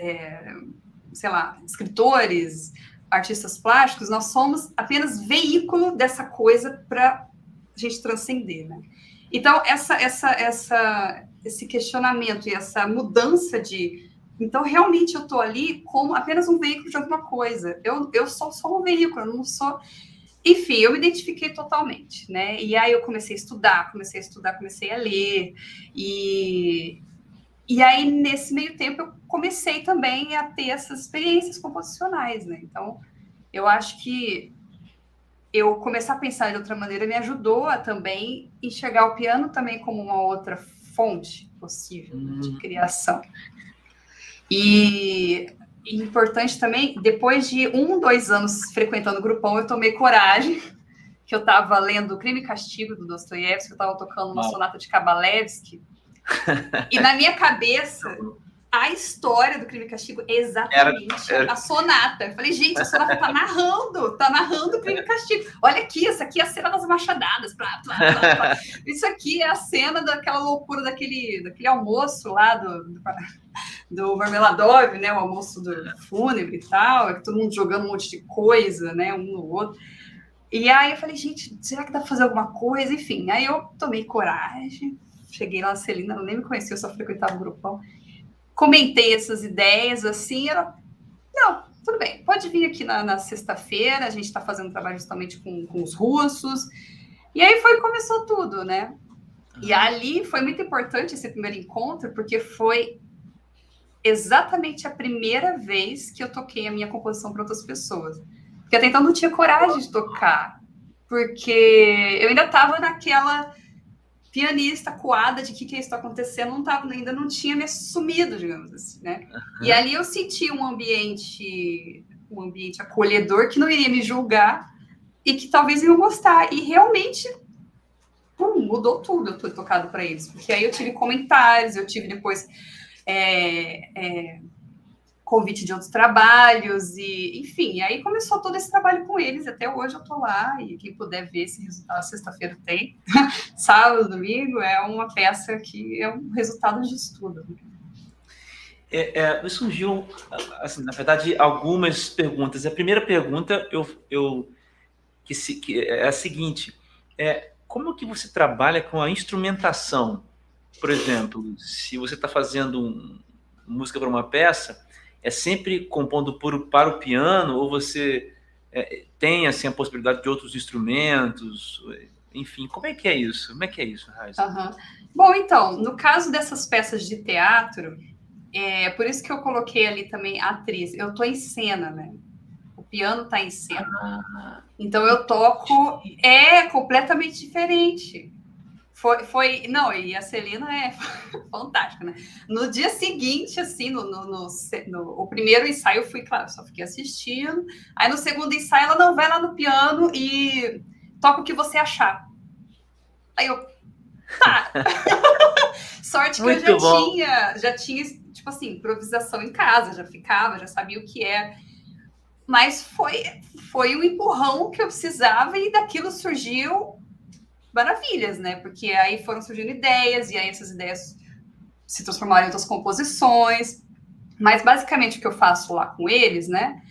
sei lá, escritores, artistas plásticos, nós somos apenas veículo dessa coisa para a gente transcender, né? Então, esse questionamento e essa mudança de... Então, realmente, eu estou ali como apenas um veículo de alguma coisa. Eu sou só um veículo, eu não sou... Enfim, eu me identifiquei totalmente, né? E aí eu comecei a estudar, comecei a ler. E aí, nesse meio tempo, eu comecei também a ter essas experiências composicionais, né? Então, eu acho que eu começar a pensar de outra maneira me ajudou a também enxergar o piano também como uma outra fonte possível de criação. E importante também, depois de 2 anos frequentando o grupão, eu tomei coragem, que eu estava lendo Crime e Castigo, do Dostoiévski, eu estava tocando uma sonata de Kabalevski, e na minha cabeça, a história do Crime e Castigo é exatamente a sonata. Eu falei, gente, a sonata tá narrando Crime e Castigo. Olha aqui, essa aqui é a cena das machadadas. Plá, plá, plá, plá. Isso aqui é a cena daquela loucura daquele almoço lá do Marmeladov, né? O almoço do fúnebre e tal, todo mundo jogando um monte de coisa, né? Um no outro. E aí eu falei, gente, será que dá pra fazer alguma coisa? Enfim, aí eu tomei coragem, cheguei lá na Celina, ela nem me conhecia, eu só frequentava o grupão. Comentei essas ideias, assim, ela... Não, tudo bem, pode vir aqui na sexta-feira, a gente está fazendo trabalho justamente com os russos. E aí começou tudo, né? E ali foi muito importante esse primeiro encontro, porque foi exatamente a primeira vez que eu toquei a minha composição para outras pessoas. Porque até então não tinha coragem de tocar, porque eu ainda estava naquela... pianista, coada de que isso está acontecendo, ainda não tinha me assumido, digamos assim, né? Uhum. E ali eu senti um ambiente acolhedor que não iria me julgar e que talvez iam gostar. E realmente mudou tudo, eu tô tocado para eles. Porque aí eu tive comentários, eu tive depois convite de outros trabalhos, e enfim, e aí começou todo esse trabalho com eles, até hoje eu tô lá, e quem puder ver esse resultado, sexta-feira tem, sábado, domingo, é uma peça que é um resultado de estudo. Me surgiu, assim, na verdade, algumas perguntas. A primeira pergunta que é a seguinte: como que você trabalha com a instrumentação? Por exemplo, se você está fazendo música para uma peça, é sempre compondo para o piano, ou você tem assim a possibilidade de outros instrumentos? Enfim, como é que é isso? Como é que é isso, Raiza? Uhum. Bom, então, no caso dessas peças de teatro, por isso que eu coloquei ali também atriz. Eu estou em cena, né? O piano está em cena. Então eu toco, completamente diferente. Não, e a Celina é fantástica, né? No dia seguinte, assim, o primeiro ensaio, eu fui, claro, só fiquei assistindo. Aí no segundo ensaio, ela não vai lá no piano e toca o que você achar. Aí eu, tá. Sorte que Muito eu bom. já tinha, tipo assim, improvisação em casa, já sabia o que é. Mas foi um empurrão que eu precisava e daquilo surgiu maravilhas, né? Porque aí foram surgindo ideias, e aí essas ideias se transformaram em outras composições. Mas basicamente o que eu faço lá com eles, né?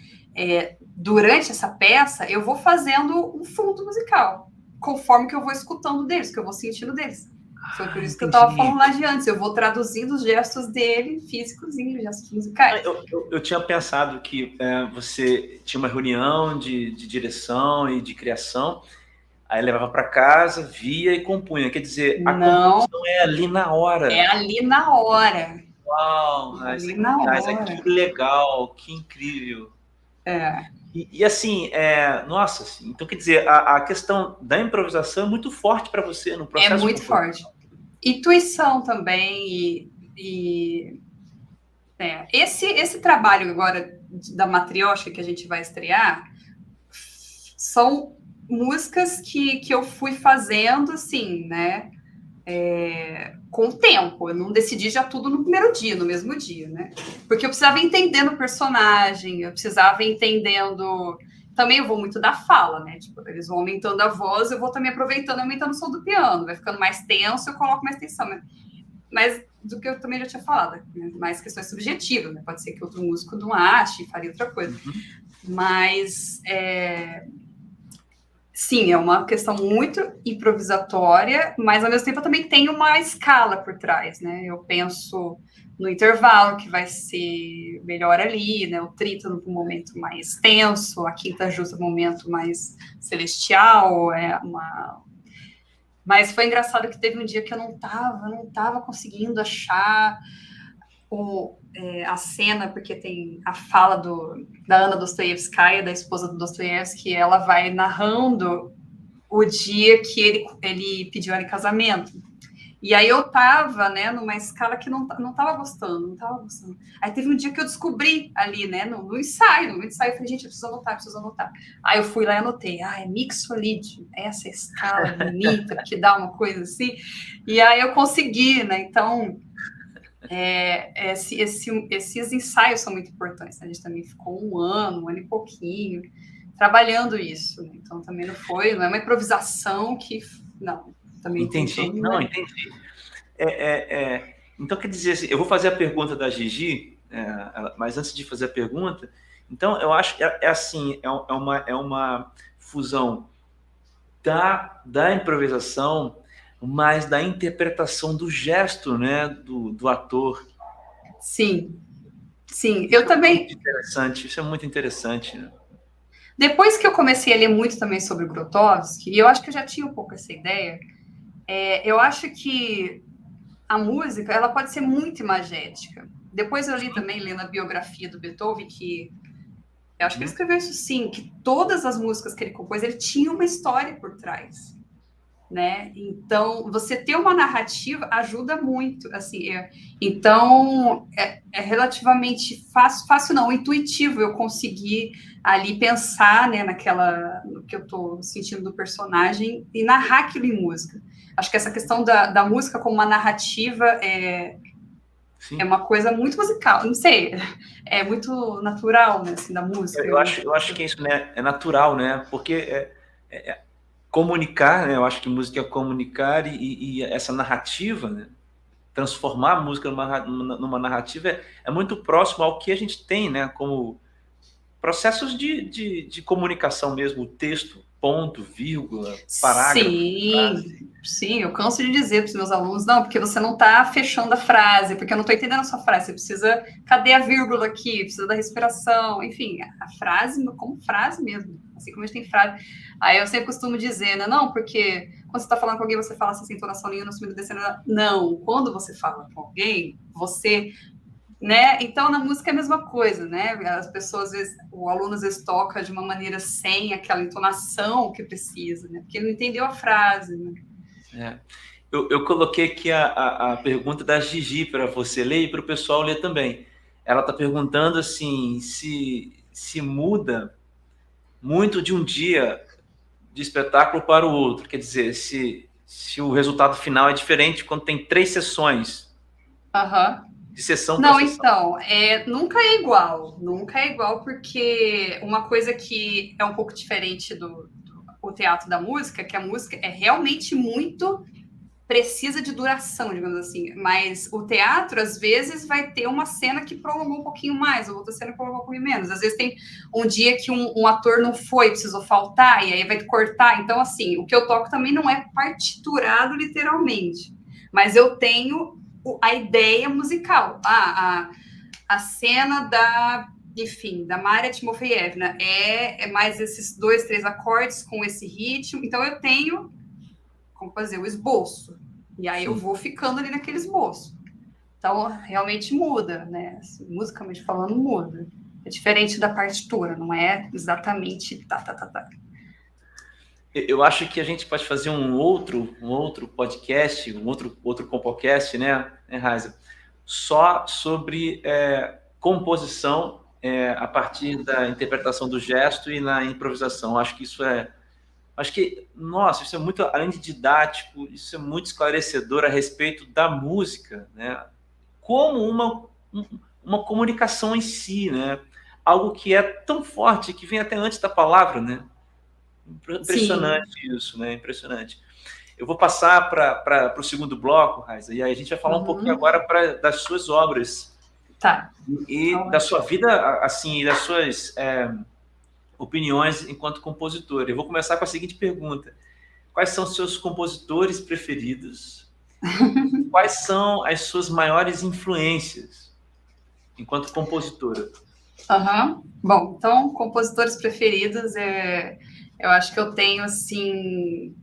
Durante essa peça, eu vou fazendo um fundo musical, conforme que eu vou escutando deles, que eu vou sentindo deles. Foi por isso que eu estava falando lá de antes. Eu vou traduzindo os gestos dele, físicos, em gestos musicais. Eu tinha pensado que você tinha uma reunião de direção e de criação, aí levava para casa, via e compunha. Quer dizer, a composição é ali na hora. É ali na hora. Uau, Ali na hora. que legal, que incrível. E assim, nossa, assim, então quer dizer, a questão da improvisação é muito forte para você no processo. É muito forte. Intuição também, esse trabalho agora da Matrioshka que a gente vai estrear são músicas que eu fui fazendo, assim, né? Com o tempo, eu não decidi já tudo no primeiro dia, no mesmo dia, né? Porque eu precisava entendendo o personagem, eu precisava entendendo. Também eu vou muito da fala, né? Tipo, eles vão aumentando a voz, eu vou também aproveitando e aumentando o som do piano, vai ficando mais tenso, eu coloco mais tensão. Mas do que eu também já tinha falado, né? Mais questões subjetivas, né? Pode ser que outro músico não ache e faria outra coisa. Uhum. Mas sim, é uma questão muito improvisatória, mas ao mesmo tempo também tem uma escala por trás, né? Eu penso no intervalo, que vai ser melhor ali, né? O trítono para um momento mais tenso, a quinta justa para um momento mais celestial, Mas foi engraçado que teve um dia que eu não tava conseguindo achar a cena, porque tem a fala da Ana Dostoiévskaya, da esposa do Dostoiévski, ela vai narrando o dia que ele pediu ela em casamento. E aí eu tava, né, numa escala que não tava gostando. Aí teve um dia que eu descobri ali, né, no ensaio, eu falei, gente, eu preciso anotar. Aí eu fui lá e anotei, é mixolídio, essa escala bonita, que dá uma coisa assim. E aí eu consegui, né, então... esses ensaios são muito importantes, né? A gente também ficou um ano e pouquinho trabalhando isso, né? Então também não é uma improvisação que não, também entendi, não, entendi. Então quer dizer assim, eu vou fazer a pergunta da Gigi, mas antes de fazer a pergunta, então eu acho que assim, é uma fusão da improvisação, mas da interpretação do gesto, né, do ator. Sim, eu também. Isso é muito interessante, né? Depois que eu comecei a ler muito também sobre o Grotowski, e eu acho que eu já tinha um pouco essa ideia, eu acho que a música ela pode ser muito imagética. Depois eu li também, lendo a biografia do Beethoven, que eu acho que ele escreveu isso sim, que todas as músicas que ele compôs, ele tinha uma história por trás. né? Então, você ter uma narrativa ajuda muito, assim, então é relativamente fácil não, intuitivo eu conseguir ali pensar, né, no que eu estou sentindo do personagem e narrar aquilo em música. Acho que essa questão da música como uma narrativa é uma coisa muito musical, não sei, é muito natural, né, assim, da música. Eu acho que isso, né, é natural, né? Porque comunicar, né? Eu acho que música é comunicar e essa narrativa, né? Transformar a música numa narrativa é muito próximo ao que a gente tem, né? Como processos de comunicação mesmo, o texto, ponto, vírgula, parágrafo, frase. Sim, eu canso de dizer para os meus alunos, não, porque você não está fechando a frase, porque eu não estou entendendo a sua frase, você precisa, cadê a vírgula aqui? Precisa da respiração, enfim, a frase como frase mesmo, assim como a gente tem frase. Aí eu sempre costumo dizer, né, não, porque quando você está falando com alguém, você fala sem entonação nenhuma, subindo, descendo, não, quando você fala com alguém, você... Né? Então, na música é a mesma coisa, né? As pessoas, às vezes, o aluno às vezes toca de uma maneira sem aquela entonação que precisa, né? Porque ele não entendeu a frase, né? Eu coloquei aqui a pergunta da Gigi para você ler e para o pessoal ler também. Ela está perguntando assim, se muda muito de um dia de espetáculo para o outro. Quer dizer, se o resultado final é diferente quando tem 3 sessões. De sessão não, para sessão. Então, nunca é igual, porque uma coisa que é um pouco diferente do teatro da música, que a música é realmente muito precisa de duração, digamos assim, mas o teatro, às vezes, vai ter uma cena que prolongou um pouquinho mais, ou outra cena que prolongou um pouquinho menos, às vezes tem um dia que um ator não foi, precisou faltar, e aí vai cortar, então, assim, o que eu toco também não é partiturado literalmente, mas eu tenho a ideia musical, a cena enfim, da Mária Timofeyevna é mais esses 2, 3 acordes com esse ritmo, então eu tenho como fazer o esboço. E aí eu vou ficando ali naquele esboço. Então, realmente muda, né? Assim, musicalmente falando, muda. É diferente da partitura, não é exatamente tá. Eu acho que a gente pode fazer um outro podcast, um outro compocast, né, Raiza? Só sobre composição a partir da interpretação do gesto e na improvisação. Acho que isso nossa, isso é muito, além de didático, isso é muito esclarecedor a respeito da música, né? Como uma comunicação em si, né? Algo que é tão forte, que vem até antes da palavra, né? Impressionante. Sim. Isso, né? Impressionante. Eu vou passar para o segundo bloco, Raiza, e aí a gente vai falar um pouquinho agora das suas obras. Tá. E da sua vida, assim, das suas... opiniões enquanto compositor. Eu vou começar com a seguinte pergunta: quais são seus compositores preferidos? Quais são as suas maiores influências enquanto compositora? Bom, então, compositores preferidos, eu acho que eu tenho, assim...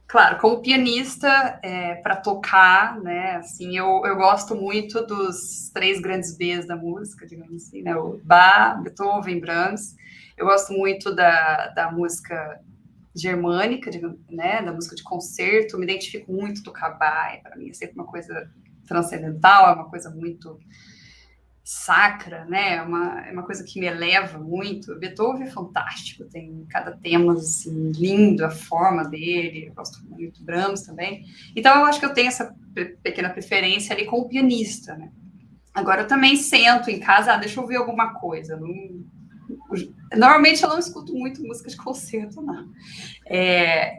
Claro, como pianista, para tocar, né, assim, eu gosto muito dos 3 grandes Bs da música, digamos assim, né, o Bach, Beethoven, Brahms. Eu gosto muito da música germânica, né, da música de concerto, me identifico muito tocar Bach, para mim é sempre uma coisa transcendental, é uma coisa muito sacra, né, é uma coisa que me eleva muito. Beethoven é fantástico, tem cada tema, assim, lindo, a forma dele, eu gosto muito, Brahms também. Então, eu acho que eu tenho essa pequena preferência ali com o pianista, né. Agora, eu também sento em casa, deixa eu ouvir alguma coisa, normalmente eu não escuto muito música de concerto, não.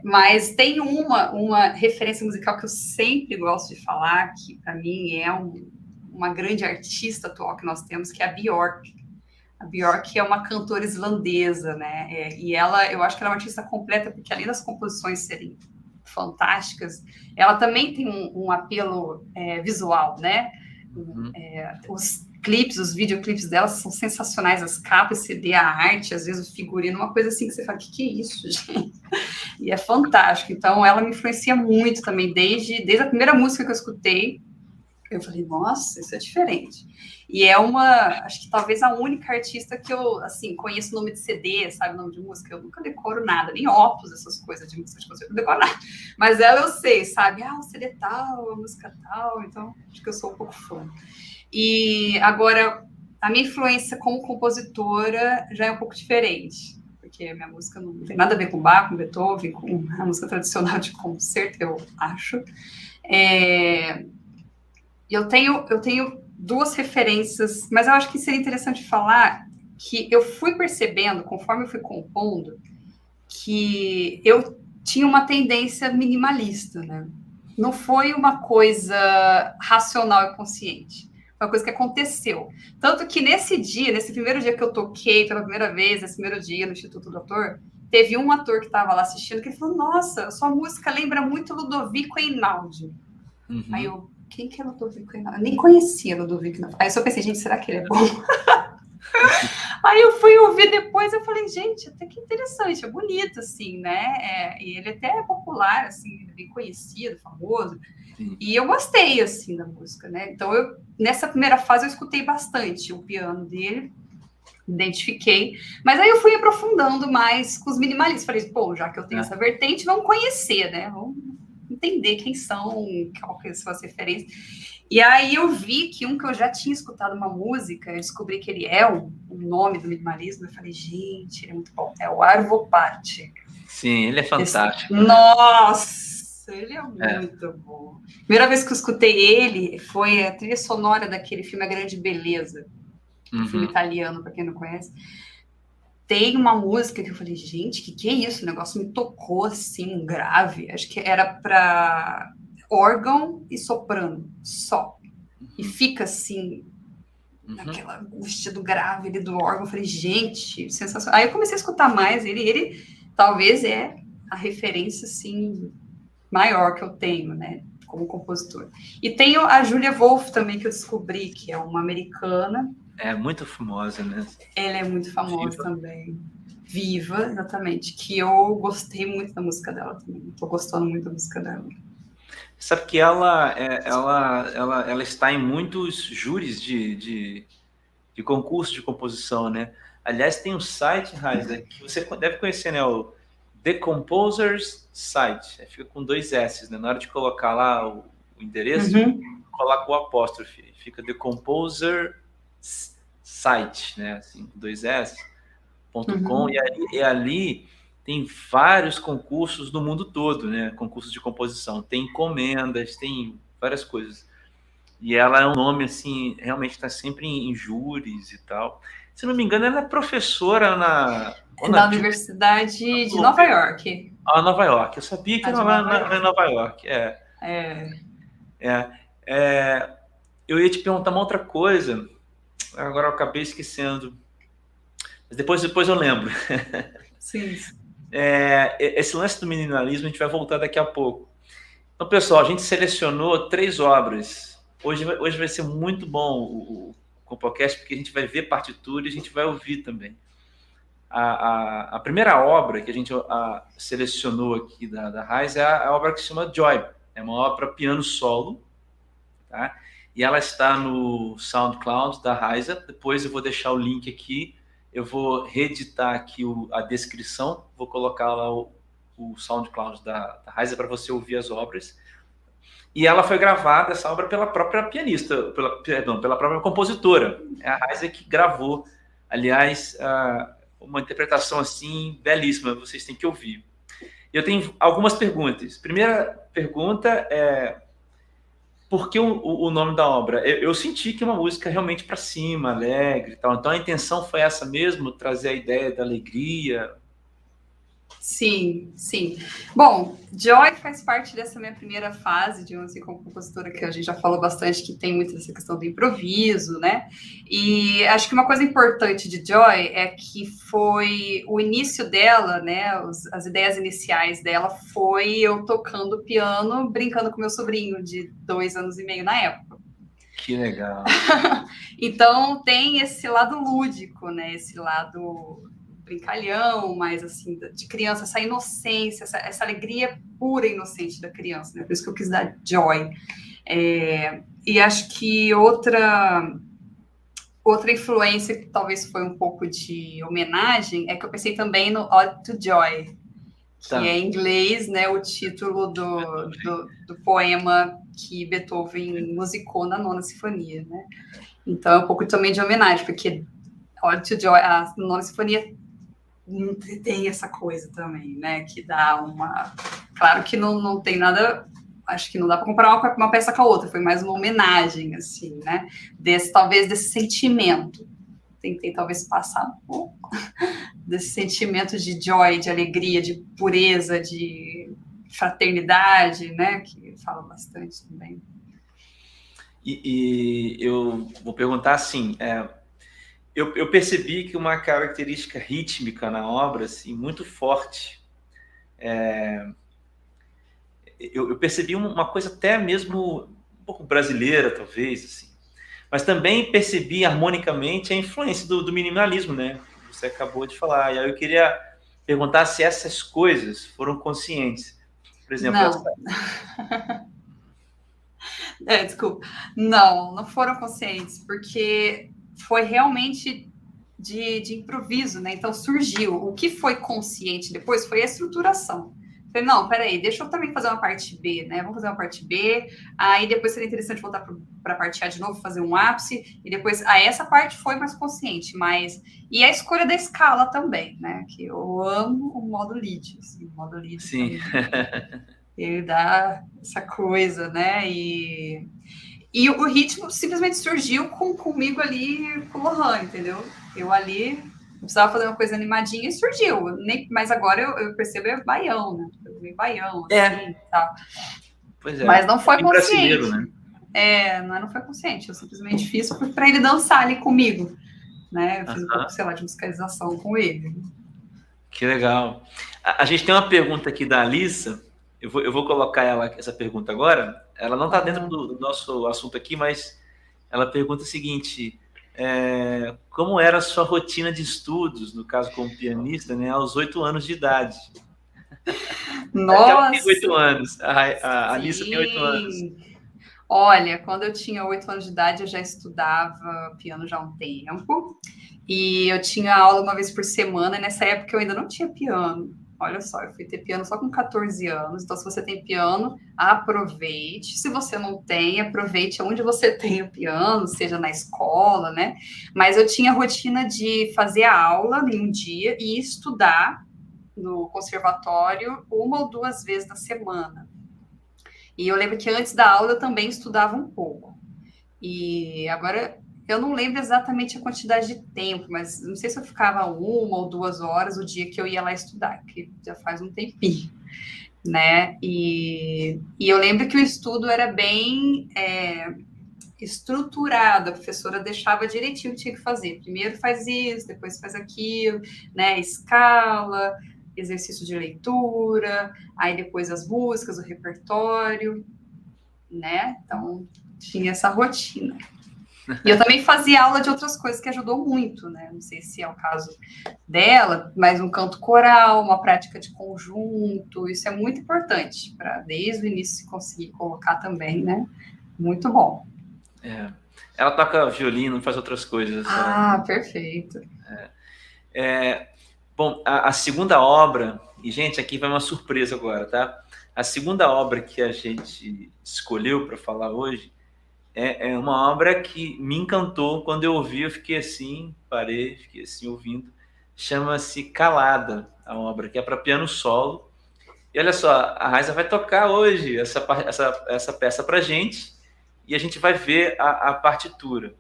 Mas tem uma referência musical que eu sempre gosto de falar, que para mim é uma grande artista atual que nós temos, que é a Björk. A Björk é uma cantora islandesa, né? E ela, eu acho que ela é uma artista completa, porque além das composições serem fantásticas, ela também tem um apelo visual, né? Os clipes, os videoclipes dela são sensacionais, as capas, CD, a arte, às vezes o figurino, uma coisa assim que você fala, que é isso, gente? E é fantástico. Então, ela me influencia muito também, desde a primeira música que eu escutei, Eu falei, nossa, isso é diferente. E acho que talvez a única artista que eu, assim, conheço o nome de CD, sabe, o nome de música, eu nunca decoro nada, nem Opus, essas coisas de música, eu não decoro nada. Mas ela eu sei, sabe, o CD tal, a música tal, então acho que eu sou um pouco fã. E agora, a minha influência como compositora já é um pouco diferente, porque a minha música não tem nada a ver com Bach, com Beethoven, com a música tradicional de concerto, eu acho. Eu tenho duas referências, mas eu acho que seria interessante falar que eu fui percebendo, conforme eu fui compondo, que eu tinha uma tendência minimalista, né? Não foi uma coisa racional e consciente. Foi uma coisa que aconteceu. Tanto que nesse dia, nesse primeiro dia que eu toquei pela primeira vez, nesse primeiro dia no Instituto do Ator, teve um ator que estava lá assistindo que ele falou, nossa, sua música lembra muito Ludovico Einaudi. Uhum. Aí eu, quem que é Ludovico Einaudi? Eu nem conhecia Ludovico Einaudi. Aí eu só pensei, gente, será que ele é bom? Aí eu fui ouvir depois, eu falei, gente, até que interessante, é bonito, assim, né? E ele até é popular, assim, bem conhecido, famoso. Sim. E eu gostei, assim, da música, né? Então, nessa primeira fase, eu escutei bastante o piano dele, identifiquei. Mas aí eu fui aprofundando mais com os minimalistas. Falei, pô, já que eu tenho essa vertente, vamos conhecer, né? Vamos entender quem são, qual que são as referências. E aí eu vi que um que eu já tinha escutado uma música, eu descobri que ele é o nome do minimalismo, eu falei, gente, ele é muito bom, é o Arvo Pärt. Sim, ele é fantástico. Nossa, ele é muito bom. Primeira vez que eu escutei ele foi a trilha sonora daquele filme A Grande Beleza, filme italiano, para quem não conhece. Tem uma música que eu falei, gente, que é isso? O negócio me tocou assim, grave. Acho que era para órgão e soprano, só. E fica assim, naquela angústia do grave ali do órgão. Eu falei, gente, sensacional. Aí eu comecei a escutar mais. Ele talvez é a referência, assim, maior que eu tenho, né, como compositor. E tenho a Julia Wolf também, que eu descobri, que é uma americana. É muito famosa, né? Ela é muito famosa também. Viva, exatamente. Que eu gostei muito da música dela também. Estou gostando muito da música dela. Sabe que ela está em muitos júris de concurso de composição, né? Aliás, tem um site, Raiza, que você deve conhecer, né? O The Composers Site. Fica com 2 S, né? Na hora de colocar lá o endereço, coloca o apóstrofe. Fica The Composer Site, né? Assim, 2 S.com. E ali tem vários concursos no mundo todo, né? Concursos de composição. Tem encomendas, tem várias coisas. E ela é um nome, assim, realmente está sempre em júris e tal. Se não me engano, ela é professora na Universidade de Nova York. Ah, Nova York. Eu sabia que era lá em Nova York. Eu ia te perguntar uma outra coisa, agora eu acabei esquecendo. Mas depois eu lembro. Sim. Esse lance do minimalismo a gente vai voltar daqui a pouco. Então, pessoal, a gente selecionou 3 obras. Hoje vai ser muito bom o podcast, porque a gente vai ver partitura e a gente vai ouvir também. A primeira obra que a gente selecionou aqui da Raiz é a obra que se chama Joy. É uma obra para piano solo, tá? E ela está no SoundCloud da Raiza. Depois eu vou deixar o link aqui. Eu vou reeditar aqui a descrição. Vou colocar lá o SoundCloud da Raiza para você ouvir as obras. E ela foi gravada, essa obra, pela própria pianista, pela própria compositora. É a Raiza que gravou. Aliás, uma interpretação assim belíssima. Vocês têm que ouvir. Eu tenho algumas perguntas. Primeira pergunta é: por que o nome da obra? Eu senti que é uma música realmente para cima, alegre e tal. Então a intenção foi essa mesmo, trazer a ideia da alegria. Sim, sim. Bom, Joy faz parte dessa minha primeira fase de assim, como compositora, que a gente já falou bastante, que tem muito essa questão do improviso, né? E acho que uma coisa importante de Joy é que foi o início dela, né? As ideias iniciais dela foi eu tocando piano, brincando com meu sobrinho de 2 anos e meio na época. Que legal. Então tem esse lado lúdico, né? Esse lado brincalhão, mas assim, de criança, essa inocência, essa alegria pura e inocente da criança, né? Por isso que eu quis dar Joy. E acho que outra influência que talvez foi um pouco de homenagem é que eu pensei também no Ode to Joy, que é em inglês, né, o título do poema que Beethoven musicou na Nona Sinfonia, né? Então é um pouco também de homenagem, porque Ode to Joy, a Nona Sinfonia tem essa coisa também, né, que dá uma... Claro que não tem nada... Acho que não dá para comparar uma peça com a outra, foi mais uma homenagem, assim, né? Talvez desse sentimento. Tentei talvez passar um pouco desse sentimento de joy, de alegria, de pureza, de fraternidade, né? Que fala bastante também. E eu vou perguntar assim, eu percebi que uma característica rítmica na obra, assim, muito forte, eu percebi uma coisa até mesmo um pouco brasileira, talvez, assim, mas também percebi harmonicamente a influência do minimalismo, né? Que você acabou de falar. E aí eu queria perguntar se essas coisas foram conscientes. Por exemplo, não. Desculpa. Não foram conscientes, porque foi realmente de improviso, né? Então surgiu. O que foi consciente depois foi a estruturação. Falei, não, peraí, deixa eu também fazer uma parte B, né? Vamos fazer uma parte B, aí depois seria interessante voltar para a parte A de novo, fazer um ápice, e depois, essa parte foi mais consciente, mas... E a escolha da escala também, né? Que eu amo o modo lead, assim, o modo lead sim. Ele dá essa coisa, né? E o ritmo simplesmente surgiu comigo ali com o Lohan, entendeu? Eu ali precisava fazer uma coisa animadinha e surgiu. Mas agora eu percebo é baião, né? Meio baião, assim, tal. Pois é. Mas não foi consciente. Né? Não foi consciente. Eu simplesmente fiz para ele dançar ali comigo, né? Eu fiz um pouco, sei lá, de musicalização com ele. Que legal. A gente tem uma pergunta aqui da Alissa. Eu vou colocar essa pergunta agora. Ela não está dentro do nosso assunto aqui, mas ela pergunta o seguinte: como era a sua rotina de estudos, no caso como pianista, né, aos 8 anos de idade? Nossa! Ela tem 8 anos. A Alissa tem 8 anos. Olha, quando eu tinha 8 anos de idade, eu já estudava piano já há um tempo. E eu tinha aula uma vez por semana. E nessa época eu ainda não tinha piano. Olha só, eu fui ter piano só com 14 anos. Então, se você tem piano, aproveite. Se você não tem, aproveite onde você tem o piano, seja na escola, né? Mas eu tinha a rotina de fazer a aula em um dia e estudar no conservatório 1 ou 2 vezes na semana. E eu lembro que antes da aula eu também estudava um pouco. E agora eu não lembro exatamente a quantidade de tempo, mas não sei se eu ficava 1 ou 2 horas o dia que eu ia lá estudar, que já faz um tempinho, né? E eu lembro que o estudo era bem estruturado, a professora deixava direitinho o que tinha que fazer. Primeiro faz isso, depois faz aquilo, né? Escala, exercício de leitura, aí depois as músicas, o repertório, né? Então, tinha essa rotina. E eu também fazia aula de outras coisas que ajudou muito, né? Não sei se é o caso dela, mas um canto coral, uma prática de conjunto, isso é muito importante para desde o início conseguir colocar também, né? Muito bom. Ela toca violino, faz outras coisas. Perfeito. Bom, a segunda obra, e gente, aqui vai uma surpresa agora, tá? A segunda obra que a gente escolheu para falar hoje é uma obra que me encantou. Quando eu ouvi, eu fiquei assim, parei, fiquei assim ouvindo. Chama-se Calada, a obra, que é para piano solo. E olha só, a Raiza vai tocar hoje essa peça para gente e a gente vai ver a partitura.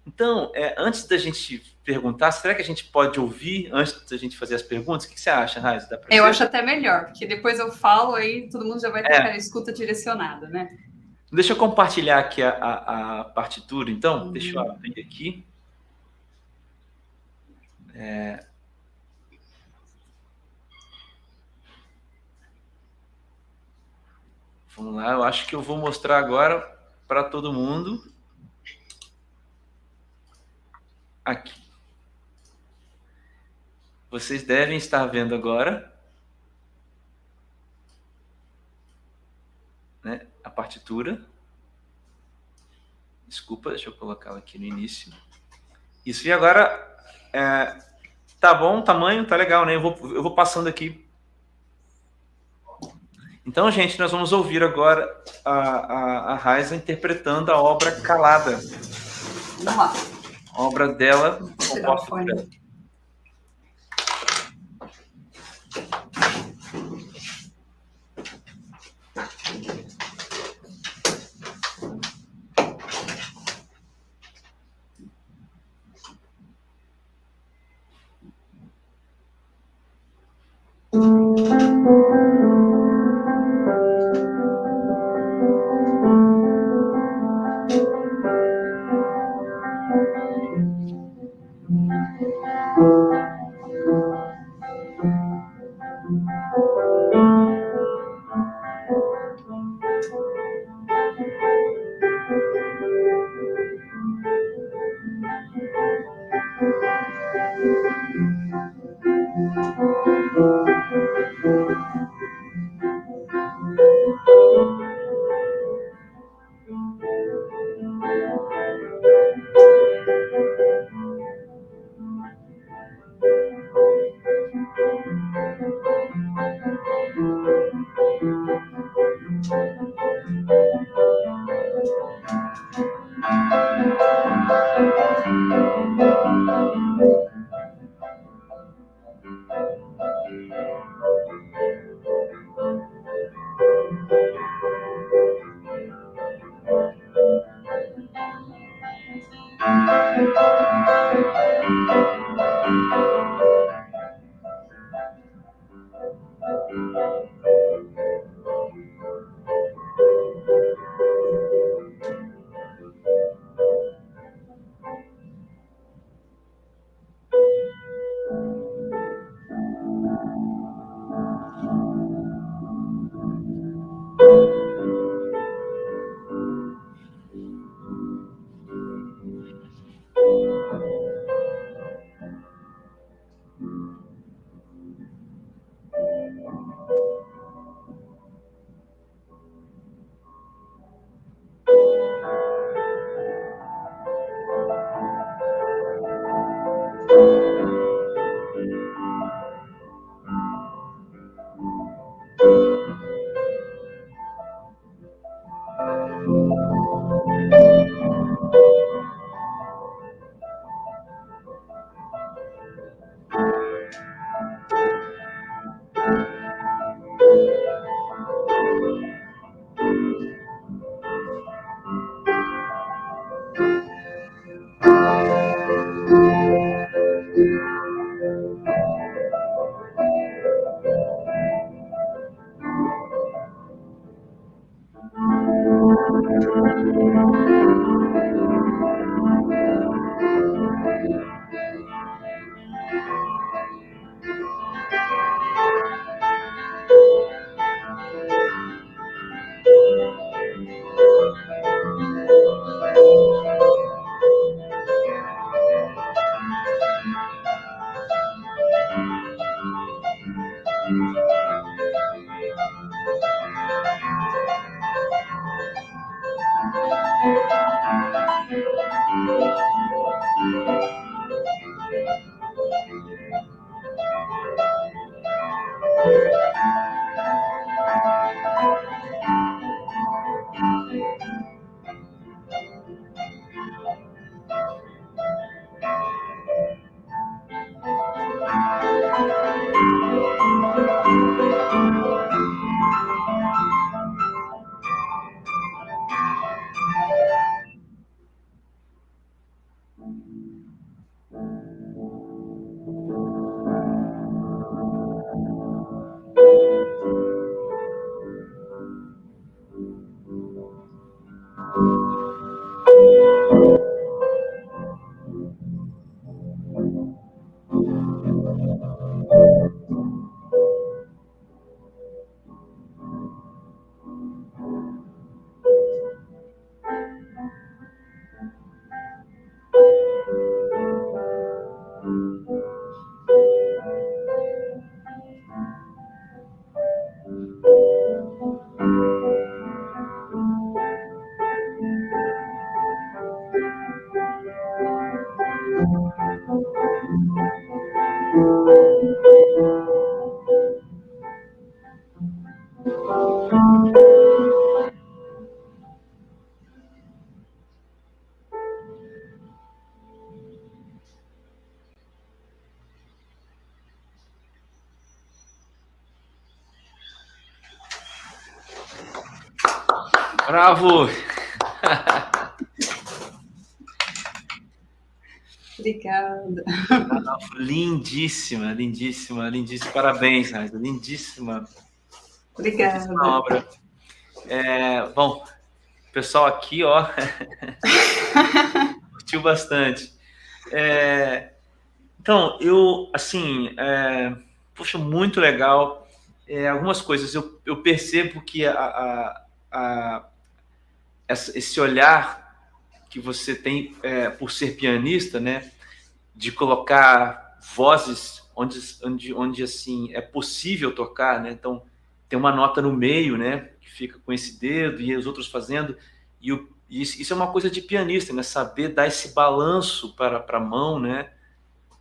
Então, antes da gente perguntar, será que a gente pode ouvir antes da gente fazer as perguntas? O que você acha, Raiza? Eu acho até melhor, porque depois eu falo, aí todo mundo já vai ter aquela escuta direcionada, né? Deixa eu compartilhar aqui a partitura, então. Deixa eu abrir aqui. Vamos lá, eu acho que eu vou mostrar agora para todo mundo. Aqui. Vocês devem estar vendo agora, né, a partitura. Desculpa, deixa eu colocá-la aqui no início. Isso, e agora, tá bom o tamanho, tá legal, né? Eu vou passando aqui. Então, gente, nós vamos ouvir agora a Raiza interpretando a obra Calada. Vamos lá. A obra dela, Tirar o fone. Bravo! Obrigada. Lindíssima, lindíssima, lindíssima. Parabéns, Raíssa. Lindíssima. Obrigada. Lindíssima obra. Bom, o pessoal aqui, ó, curtiu bastante. Então, eu, assim, poxa, muito legal. Algumas coisas, eu percebo que esse olhar que você tem por ser pianista, né, de colocar vozes onde assim é possível tocar, né? Então tem uma nota no meio, né, que fica com esse dedo e os outros fazendo, e isso é uma coisa de pianista, né? Saber dar esse balanço para a mão, né?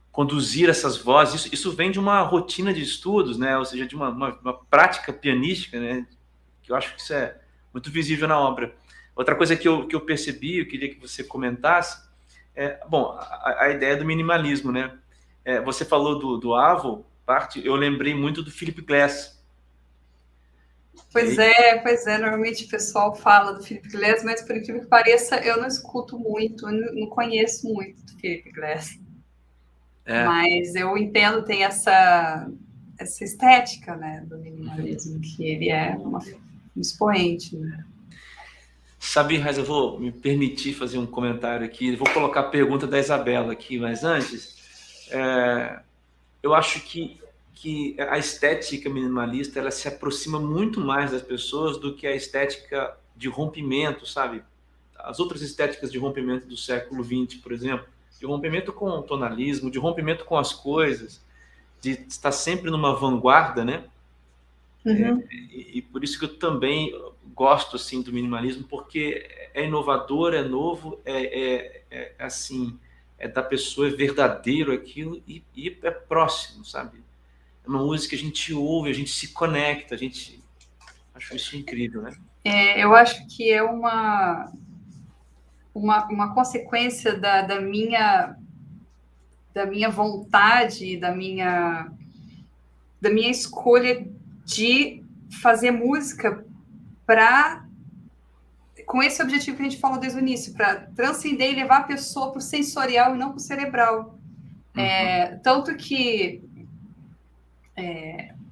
Conduzir essas vozes, isso vem de uma rotina de estudos, né? Ou seja, de uma prática pianística, né? Que eu acho que isso é muito visível na obra. Outra coisa que eu percebi, eu queria que você comentasse, bom, a ideia do minimalismo, né? Você falou do Avo, eu lembrei muito do Philip Glass. Pois é, normalmente o pessoal fala do Philip Glass, mas por incrível que pareça, eu não escuto muito, não conheço muito do Philip Glass. Mas eu entendo, tem essa estética, né, do minimalismo, que ele é um expoente, né? Sabe, Raiz, eu vou me permitir fazer um comentário aqui, vou colocar a pergunta da Isabela aqui, mas antes, eu acho que a estética minimalista, ela se aproxima muito mais das pessoas do que a estética de rompimento, sabe? As outras estéticas de rompimento do século XX, por exemplo, de rompimento com o tonalismo, de rompimento com as coisas, de estar sempre numa vanguarda, né? Uhum. E por isso que eu também gosto assim do minimalismo, porque é inovador, é novo, assim, é da pessoa, é verdadeiro aquilo e é próximo, sabe? É uma música que a gente ouve, a gente se conecta, acho isso incrível, né? Eu acho que é uma consequência da minha vontade, da minha escolha de fazer música com esse objetivo que a gente falou desde o início, para transcender e levar a pessoa para o sensorial e não para o cerebral. Uhum. Tanto que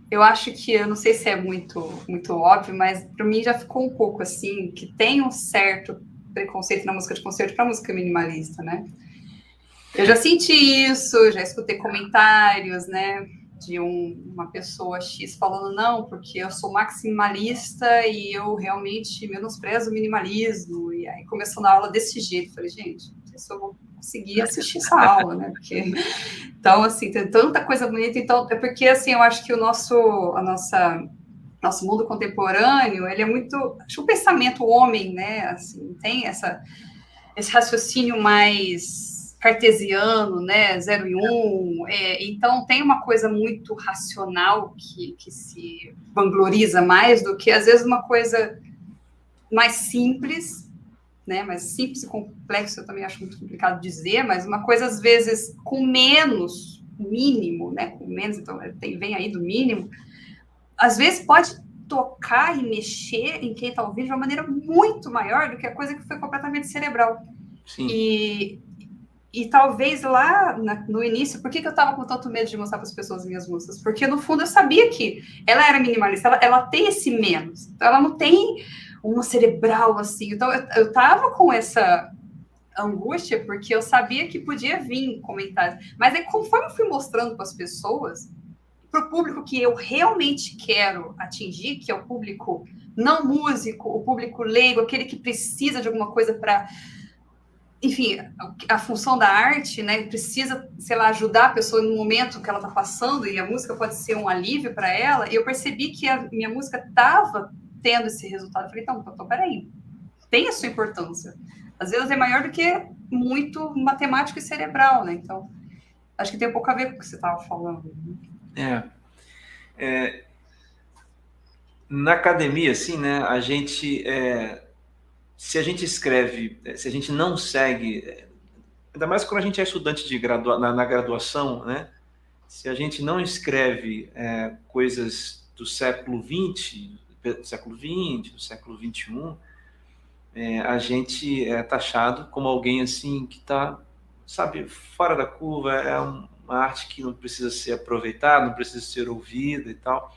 eu acho que, eu não sei se é muito, muito óbvio, mas para mim já ficou um pouco assim, que tem um certo preconceito na música de concerto para música minimalista, né? Eu já senti isso, já escutei comentários, né, de uma pessoa X falando, não, porque eu sou maximalista e eu realmente menosprezo o minimalismo. E aí começou a aula desse jeito. Falei, gente, não sei se eu vou conseguir assistir essa aula, né? Porque... Então, assim, tem tanta coisa bonita. Então, é porque, assim, eu acho que nosso mundo contemporâneo, ele é muito... Acho que o pensamento homem, né, assim, tem esse raciocínio mais cartesiano, né, 0 e 1, então tem uma coisa muito racional que se vangloriza mais do que, às vezes, uma coisa mais simples, né, mais simples e complexo, eu também acho muito complicado dizer, mas uma coisa, às vezes, com menos mínimo, né, com menos, então vem aí do mínimo, às vezes pode tocar e mexer em quem está ouvindo de uma maneira muito maior do que a coisa que foi completamente cerebral. Sim. E talvez lá no início, por que eu estava com tanto medo de mostrar para as pessoas minhas músicas? Porque no fundo eu sabia que ela era minimalista, ela tem esse menos, então ela não tem uma cerebral assim. Então eu estava com essa angústia porque eu sabia que podia vir comentários. Mas aí, conforme eu fui mostrando para as pessoas, para o público que eu realmente quero atingir, que é o público não músico, o público leigo, aquele que precisa de alguma coisa para... Enfim, a função da arte, né, precisa, sei lá, ajudar a pessoa no momento que ela está passando, e a música pode ser um alívio para ela, e eu percebi que a minha música estava tendo esse resultado. Eu falei, então, peraí, tem a sua importância. Às vezes é maior do que muito matemático e cerebral, né? Então, acho que tem um pouco a ver com o que você estava falando. Na academia, assim, né, a gente... se a gente escreve, se a gente não segue, ainda mais quando a gente é estudante na graduação, né? Se a gente não escreve coisas do século XX, do século XXI, a gente é taxado como alguém assim que está, sabe, fora da curva, uma arte que não precisa ser aproveitada, não precisa ser ouvida e tal.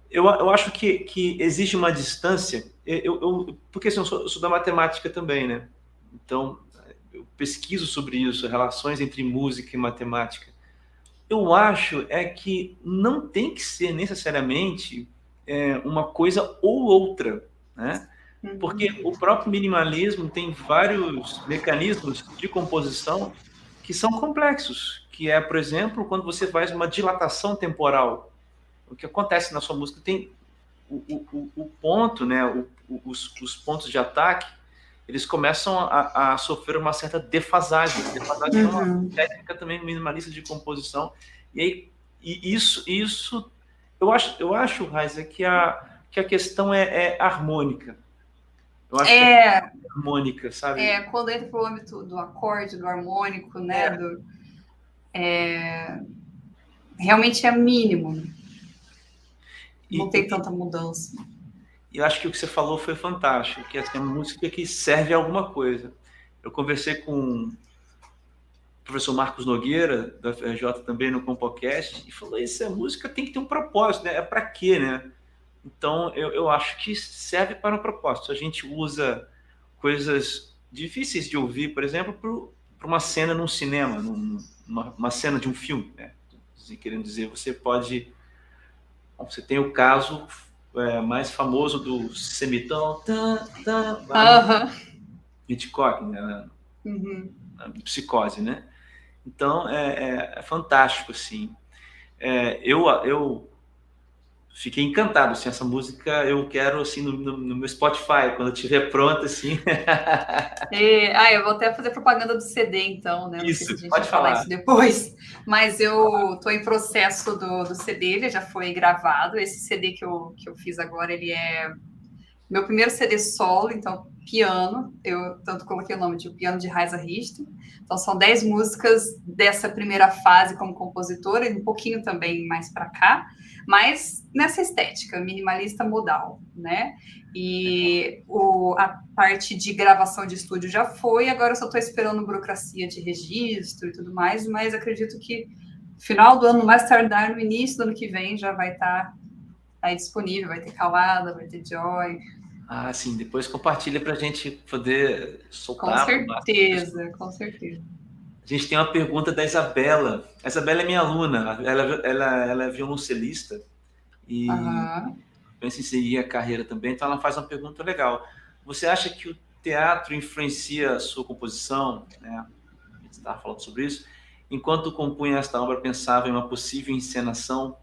Eu acho que existe uma distância, porque assim, eu sou da matemática também, né? Então, eu pesquiso sobre isso, relações entre música e matemática. Eu acho que não tem que ser necessariamente uma coisa ou outra, né? Porque o próprio minimalismo tem vários mecanismos de composição que são complexos, que é, por exemplo, quando você faz uma dilatação temporal. O que acontece na sua música tem o ponto, né? Os pontos de ataque, eles começam a sofrer uma certa defasagem. Defasagem é uma técnica também minimalista de composição. E aí, isso eu acho, Raiza, que a questão é harmônica. Eu acho que é harmônica, sabe? Quando entra para o âmbito do acorde, do harmônico, né? Realmente é mínimo. Não tem tanta mudança. E eu acho que o que você falou foi fantástico, que assim, a música que serve a alguma coisa. Eu conversei com o professor Marcos Nogueira, da FRJ, também no Compocast, e falou: essa música tem que ter um propósito, né? É para quê, né? Então, eu acho que serve para um propósito. A gente usa coisas difíceis de ouvir, por exemplo, para uma cena num cinema, uma cena de um filme, né? Querendo dizer, você pode... Bom, você tem o caso mais famoso do semitão, Hitchcock, né? Na Psicose, né? Então, é fantástico, assim. Eu fiquei encantado, assim, essa música eu quero, assim, no meu Spotify, quando estiver pronta, assim. Eu vou até fazer propaganda do CD, então, né? Não sei se a gente pode vai falar falar. isso depois, mas eu estou em processo do CD, ele já foi gravado. Esse CD que eu fiz agora, ele é meu primeiro CD solo, então, piano. Eu tanto coloquei o nome de O Piano de Raiza Richter. Então, são 10 músicas dessa primeira fase como compositora, e um pouquinho também mais para cá, mas nessa estética minimalista modal, né? E a parte de gravação de estúdio já foi, agora eu só estou esperando burocracia de registro e tudo mais, mas acredito que no final do ano, mais tardar, no início do ano que vem, já vai estar aí disponível, vai ter Calada, vai ter Joy. Ah, sim, depois compartilha para a gente poder soltar. Com certeza. A gente tem uma pergunta da Isabela. A Isabela é minha aluna, ela é violoncelista e pensa em seguir a carreira também, então ela faz uma pergunta legal. Você acha que o teatro influencia a sua composição? Né? A gente estava falando sobre isso. Enquanto compunha esta obra, pensava em uma possível encenação?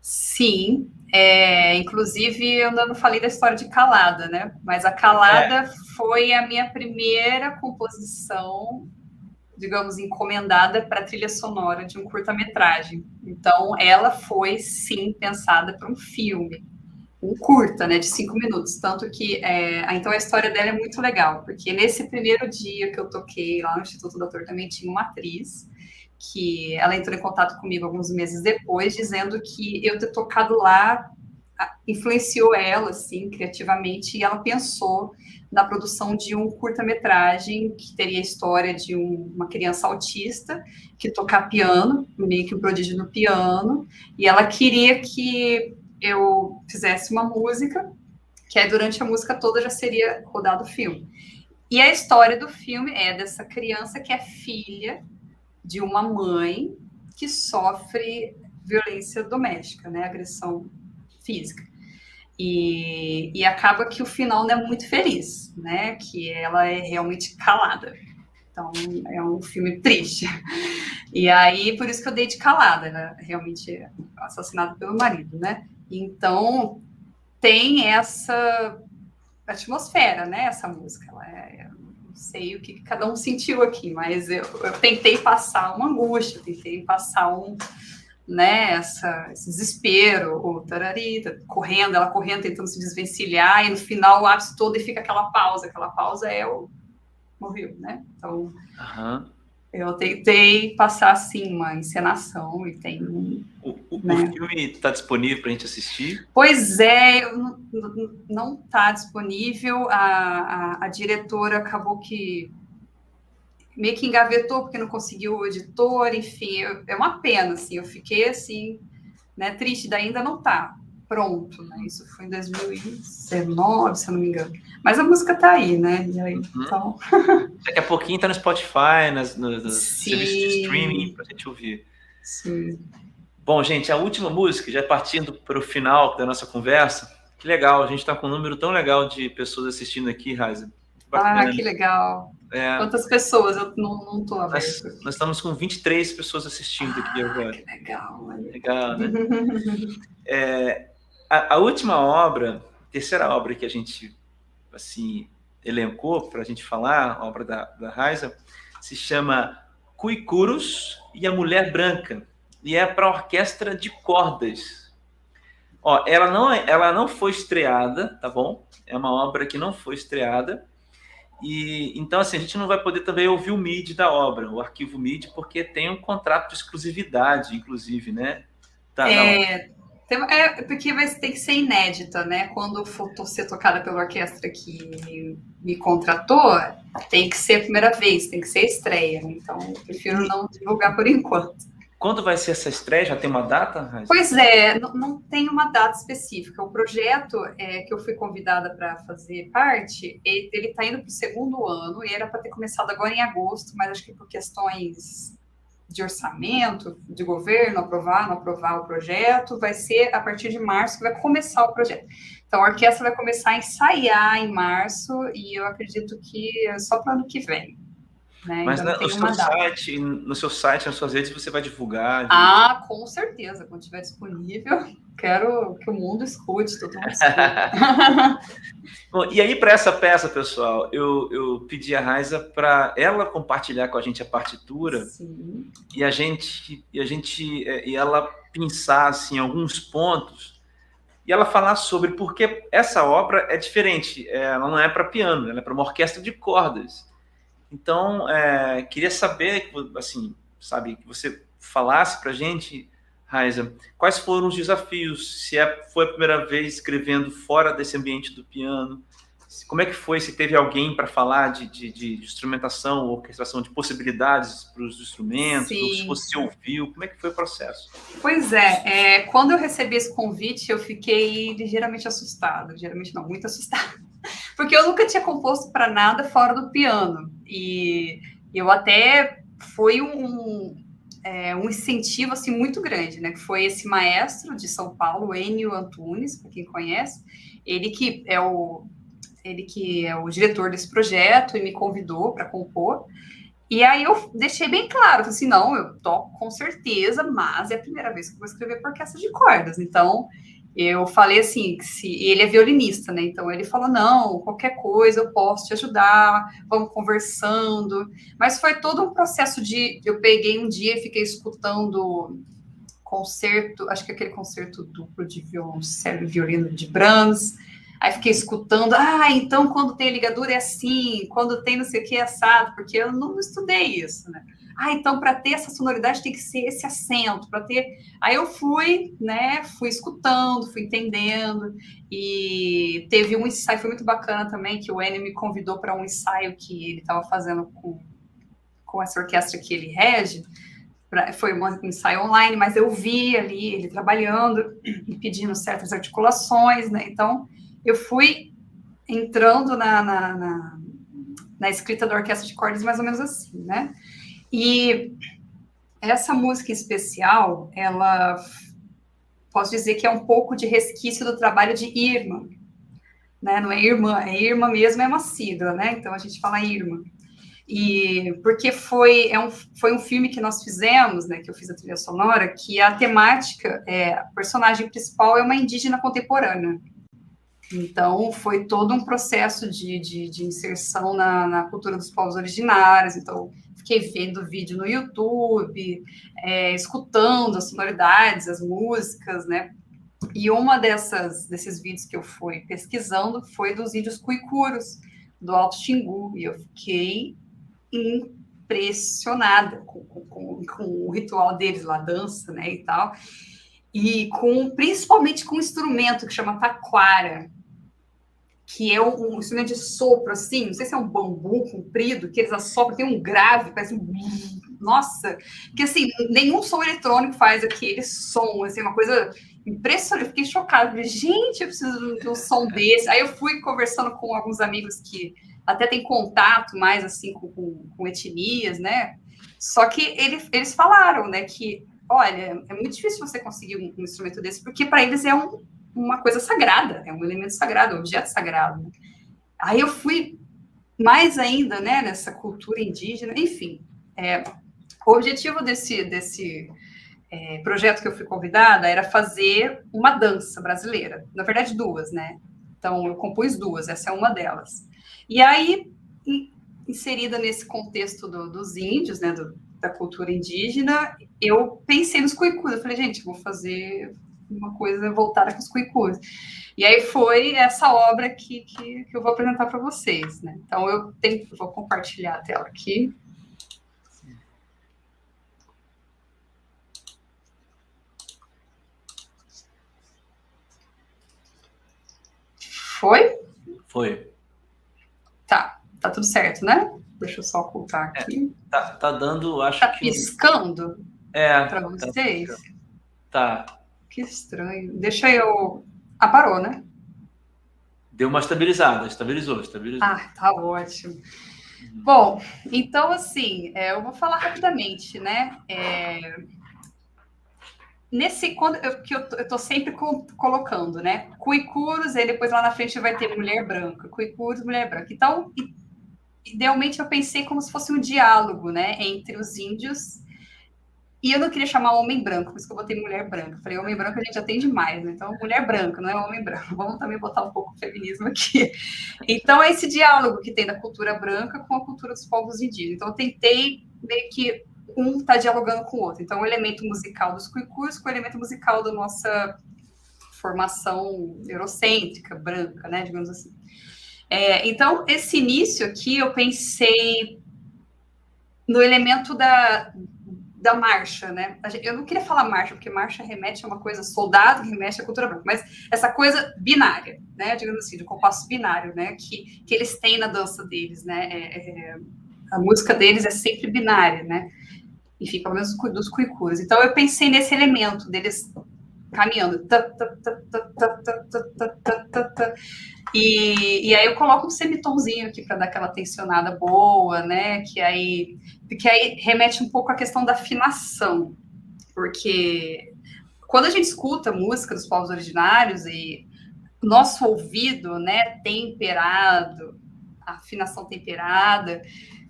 Sim, inclusive eu ainda não falei da história de Calada, né? Mas a Calada foi a minha primeira composição, digamos, encomendada para a trilha sonora de um curta-metragem. Então, ela foi, sim, pensada para um filme, um curta, né, de 5 minutos. Tanto que, então a história dela é muito legal, porque nesse primeiro dia que eu toquei lá no Instituto do Ator também tinha uma atriz, que ela entrou em contato comigo alguns meses depois, dizendo que eu ter tocado lá influenciou ela, assim, criativamente, e ela pensou na produção de um curta-metragem que teria a história de uma criança autista que toca piano, meio que um prodígio no piano, e ela queria que eu fizesse uma música, que aí durante a música toda já seria rodado o filme. E a história do filme é dessa criança que é filha de uma mãe que sofre violência doméstica, né, agressão física. E acaba que o final não é muito feliz, né, que ela é realmente calada. Então, é um filme triste. E aí, por isso que eu dei de calada, ela realmente assassinada pelo marido, né? Então, tem essa atmosfera, né, essa música. Ela não sei o que cada um sentiu aqui, mas eu tentei passar uma angústia, tentei passar né, esse desespero, o tararita, ela correndo, tentando se desvencilhar, e no final o ápice todo e fica aquela pausa é o morreu, né? Então, Eu tentei passar, assim, uma encenação e tem... O né? filme está disponível para a gente assistir? Pois é, não está disponível. A diretora acabou que meio que engavetou porque não conseguiu o editor, enfim, é uma pena, assim, eu fiquei assim, né, triste, daí ainda não está pronto, né? Isso foi em 2019, se eu não me engano. Mas a música está aí, né? E aí, então... Daqui a pouquinho está no Spotify, nos serviços de streaming, para a gente ouvir. Sim. Bom, gente, a última música, já partindo para o final da nossa conversa, que legal, a gente está com um número tão legal de pessoas assistindo aqui, Raiza. Ah, que legal. Quantas pessoas? Eu não estou aberto. Nós estamos com 23 pessoas assistindo aqui agora. Que legal. Legal, né? A última obra, terceira obra que a gente assim elencou para a gente falar, a obra da Raiza, se chama Cuicurus e a Mulher Branca, e é para orquestra de cordas. Ó, ela não foi estreada, tá bom? É uma obra que não foi estreada, e então assim a gente não vai poder também ouvir o MIDI da obra, o arquivo MIDI, porque tem um contrato de exclusividade, inclusive, né? Tá, porque tem que ser inédita, né? Quando for ser tocada pela orquestra que me contratou, tem que ser a primeira vez, tem que ser estreia. Então, eu prefiro não divulgar por enquanto. Quando vai ser essa estreia? Já tem uma data, Raiza? Pois é, não tem uma data específica. O projeto que eu fui convidada para fazer parte, ele está indo para o segundo ano e era para ter começado agora em agosto, mas acho que por questões de orçamento, de governo, não aprovar o projeto, vai ser a partir de março que vai começar o projeto. Então, a orquestra vai começar a ensaiar em março e eu acredito que é só para o ano que vem. Né? Mas no seu site, nas suas redes, você vai divulgar? Ah, com certeza. Quando estiver disponível, quero que o mundo escute, todo mundo escute. Bom, e aí, para essa peça, pessoal, eu pedi a Raiza para ela compartilhar com a gente a partitura. Sim. e ela pensar assim, alguns pontos e ela falar sobre porque essa obra é diferente. Ela não é para piano, ela é para uma orquestra de cordas. Então, queria saber, assim, sabe, que você falasse para a gente, Raiza, quais foram os desafios, se foi a primeira vez escrevendo fora desse ambiente do piano, como é que foi, se teve alguém para falar de instrumentação, orquestração, de possibilidades para os instrumentos, Sim. ou se você ouviu, como é que foi o processo? Pois quando eu recebi esse convite, eu fiquei ligeiramente assustada, ligeiramente não, muito assustada, porque eu nunca tinha composto para nada fora do piano, e eu até foi um incentivo assim muito grande, né? Que foi esse maestro de São Paulo, Enio Antunes, para quem conhece, ele que é o diretor desse projeto e me convidou para compor. E aí eu deixei bem claro, assim, não, eu toco com certeza, mas é a primeira vez que eu vou escrever para orquestra de cordas. Então, eu falei assim, que ele é violinista, né? Então, ele falou, não, qualquer coisa eu posso te ajudar, vamos conversando. Mas foi todo um processo eu peguei um dia e fiquei escutando concerto, acho que aquele concerto duplo de violoncelo e violino de Brahms. Aí fiquei escutando, então quando tem ligadura é assim, quando tem não sei o que é assado, porque eu não estudei isso, né? Então para ter essa sonoridade tem que ser esse acento, para ter... Aí eu fui, né, fui escutando, fui entendendo, e teve um ensaio, foi muito bacana também, que o Enio me convidou para um ensaio que ele estava fazendo com essa orquestra que ele rege. Foi um ensaio online, mas eu vi ali ele trabalhando e pedindo certas articulações, né? Então, eu fui entrando na escrita da orquestra de cordas mais ou menos assim, né? E essa música em especial, ela, posso dizer que é um pouco de resquício do trabalho de Irma, né? Não é irmã, é Irma mesmo, é uma sigla, né? Então, a gente fala Irma. E porque foi um filme que nós fizemos, né, que eu fiz a trilha sonora, que a temática, a personagem principal é uma indígena contemporânea. Então, foi todo um processo de inserção na cultura dos povos originários. Então, fiquei vendo vídeo no YouTube, escutando as sonoridades, as músicas, né? E uma desses vídeos que eu fui pesquisando foi dos índios cuicuros, do Alto Xingu, e eu fiquei impressionada com o ritual deles lá, dança, né, e tal, e principalmente com um instrumento que chama taquara, que é um instrumento de sopro, assim, não sei se é um bambu comprido, que eles assopram, tem um grave, parece um... Nossa, que assim, nenhum som eletrônico faz aquele som, assim, uma coisa impressionante. Eu fiquei chocada, falei, gente, eu preciso de um som desse. Aí eu fui conversando com alguns amigos que até têm contato mais, assim, com etnias, né? Só que eles falaram, né, que, olha, é muito difícil você conseguir um instrumento desse, porque para eles é uma coisa sagrada, é um elemento sagrado, um objeto sagrado. Né? Aí eu fui mais ainda, né, nessa cultura indígena, enfim. O objetivo desse projeto que eu fui convidada era fazer uma dança brasileira, na verdade 2, né? Então eu compus 2, essa é uma delas. E aí, inserida nesse contexto dos índios, né, da cultura indígena, eu pensei nos cuicus, eu falei, gente, vou fazer uma coisa voltada com os cuicus. E aí foi essa obra que eu vou apresentar para vocês, né? Então vou compartilhar a tela aqui. Foi? Foi. Tá tudo certo, né? Deixa eu só ocultar aqui. Tá dando, acho tá que... piscando para vocês? Tá. Que estranho. Deixa eu... parou, né? Deu uma estabilizada, estabilizou. Tá ótimo. Bom, então, assim, eu vou falar rapidamente, né? Quando eu tô sempre colocando, né? Cuicuros, e depois lá na frente vai ter mulher branca. Cuicuros, mulher branca. Então, idealmente eu pensei como se fosse um diálogo, né? Entre os índios. E eu não queria chamar homem branco, por isso que eu botei mulher branca. Falei, homem branco a gente já tem demais, né? Então, mulher branca, não é homem branco. Vamos também botar um pouco de feminismo aqui. Então, é esse diálogo que tem da cultura branca com a cultura dos povos indígenas. Então, eu tentei meio que um tá dialogando com o outro. Então, o elemento musical dos cuicus com o elemento musical da nossa formação eurocêntrica, branca, né? Digamos assim. Então, esse início aqui, eu pensei no elemento da marcha, né? Eu não queria falar marcha, porque marcha remete a uma coisa, soldado remete à cultura branca, mas essa coisa binária, né? Digamos assim, do compasso binário, né? Que eles têm na dança deles, né? A música deles é sempre binária, né? Enfim, pelo menos dos cuicuras. Então, eu pensei nesse elemento deles caminhando. E aí eu coloco um semitonzinho aqui para dar aquela tensionada boa, né? Porque aí remete um pouco à questão da afinação, porque quando a gente escuta música dos povos originários e nosso ouvido, né, temperado, a afinação temperada,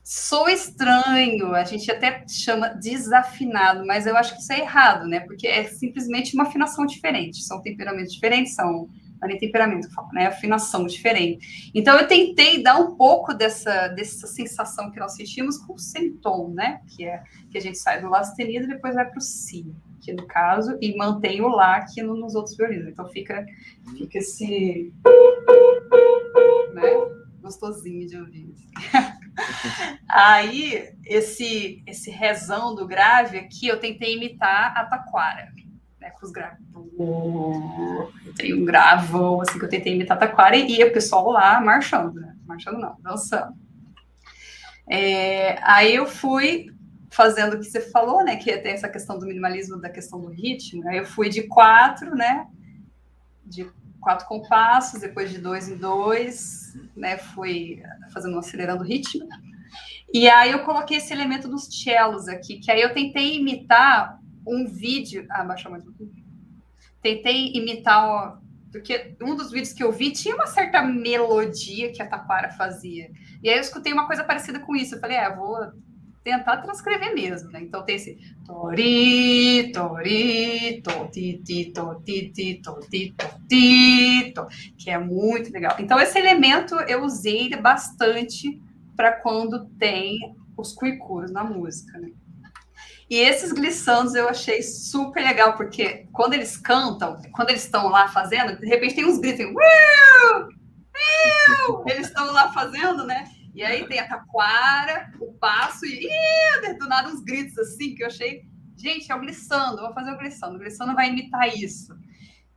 soa estranho, a gente até chama desafinado, mas eu acho que isso é errado, né? Porque é simplesmente uma afinação diferente, são temperamentos diferentes, não é nem temperamento, né? Afinação diferente. Então, eu tentei dar um pouco dessa sensação que nós sentimos com o semitom, né? Que a gente sai do lá sustenido e depois vai para o si, que no caso, e mantém o lá aqui nos outros violinos. Então, fica esse... né? Gostosinho de ouvir. Aí, esse rezão do grave aqui, eu tentei imitar a taquara, né, com os graves. Eu tenho um gravão, assim, que eu tentei imitar a taquara e o pessoal lá marchando, né? Marchando não, dançando. Aí eu fui fazendo o que você falou, né, que tem essa questão do minimalismo, da questão do ritmo. Aí eu fui de 4, né, de 4 compassos, depois de 2 em 2, né, fui fazendo acelerando o ritmo. E aí eu coloquei esse elemento dos cellos aqui, que aí eu tentei imitar um vídeo... baixa mais um pouquinho. Tentei imitar... Porque um dos vídeos que eu vi tinha uma certa melodia que a taquara fazia. E aí eu escutei uma coisa parecida com isso. Eu falei, vou tentar transcrever mesmo, né? Então tem esse... Tori, tori, toti, ti, toti, ti, toti, toti, que é muito legal. Então esse elemento eu usei bastante para quando tem os cuicuros na música, né? E esses glissandos eu achei super legal, porque quando eles cantam, quando eles estão lá fazendo, de repente tem uns gritos, eles estão lá fazendo, né? E aí tem a taquara, o passo e nada uns gritos assim, que eu achei, gente, é o glissando, vou fazer o glissando vai imitar isso.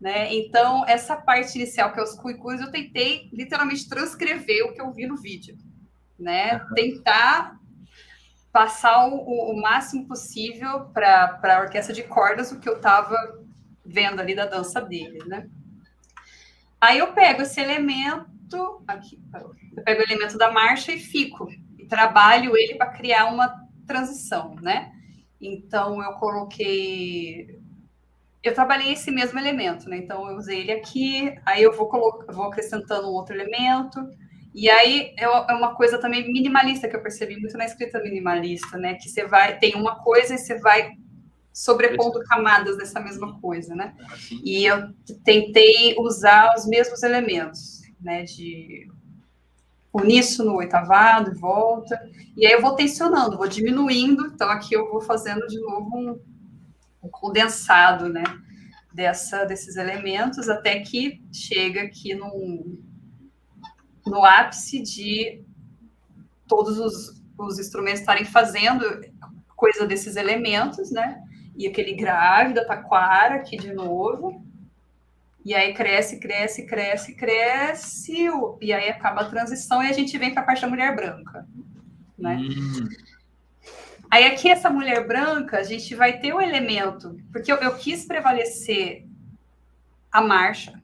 Né? Então, essa parte inicial, que é os cuicus, eu tentei literalmente transcrever o que eu vi no vídeo. Né? Tentar passar o máximo possível para a orquestra de cordas o que eu estava vendo ali da dança dele. Né? Aí eu pego esse elemento, aqui, eu pego o elemento da marcha e fico, e trabalho ele para criar uma transição. Né? Então, eu trabalhei esse mesmo elemento, né? Então, eu usei ele aqui, aí eu vou acrescentando um outro elemento, e aí é uma coisa também minimalista, que eu percebi muito na escrita minimalista, né? Que tem uma coisa e você vai sobrepondo camadas dessa mesma coisa, né? E eu tentei usar os mesmos elementos, né? De uníssono, oitavado, e volta, e aí eu vou tensionando, vou diminuindo, então aqui eu vou fazendo de novo um condensado, né, desses elementos, até que chega aqui no ápice de todos os instrumentos estarem fazendo coisa desses elementos, né, e aquele grave da taquara aqui de novo, e aí cresce, e aí acaba a transição e a gente vem para a parte da mulher branca, né. Aí aqui, essa mulher branca, a gente vai ter o elemento, porque eu quis prevalecer a marcha,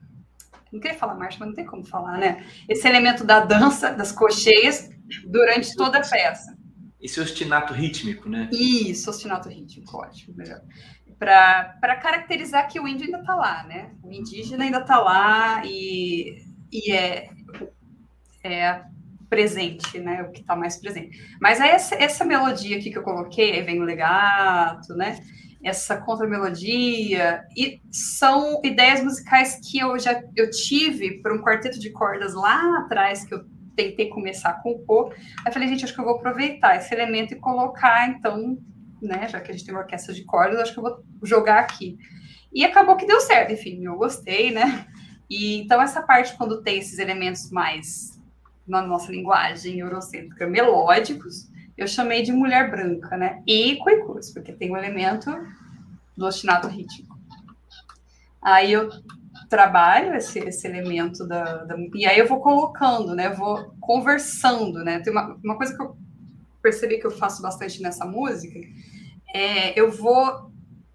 não queria falar marcha, mas não tem como falar, né? Esse elemento da dança, das cocheias, durante toda a peça. Esse ostinato rítmico, né? Isso, ostinato rítmico, ótimo, melhor. Para caracterizar que o índio ainda está lá, né? O indígena ainda está lá e é presente, né? O que está mais presente. Mas aí essa melodia aqui que eu coloquei, aí vem o legato, né? Essa contramelodia, e são ideias musicais que eu tive para um quarteto de cordas lá atrás, que eu tentei começar a compor. Aí falei, gente, acho que eu vou aproveitar esse elemento e colocar, então, né? Já que a gente tem uma orquestra de cordas, acho que eu vou jogar aqui. E acabou que deu certo, enfim, eu gostei, né? E então essa parte, quando tem esses elementos mais na nossa linguagem eurocêntrica, melódicos, eu chamei de mulher branca, né? E cuicus, porque tem o elemento do ostinato rítmico. Aí eu trabalho esse elemento e aí eu vou colocando, né? Eu vou conversando, né? Tem uma coisa que eu percebi que eu faço bastante nessa música, eu vou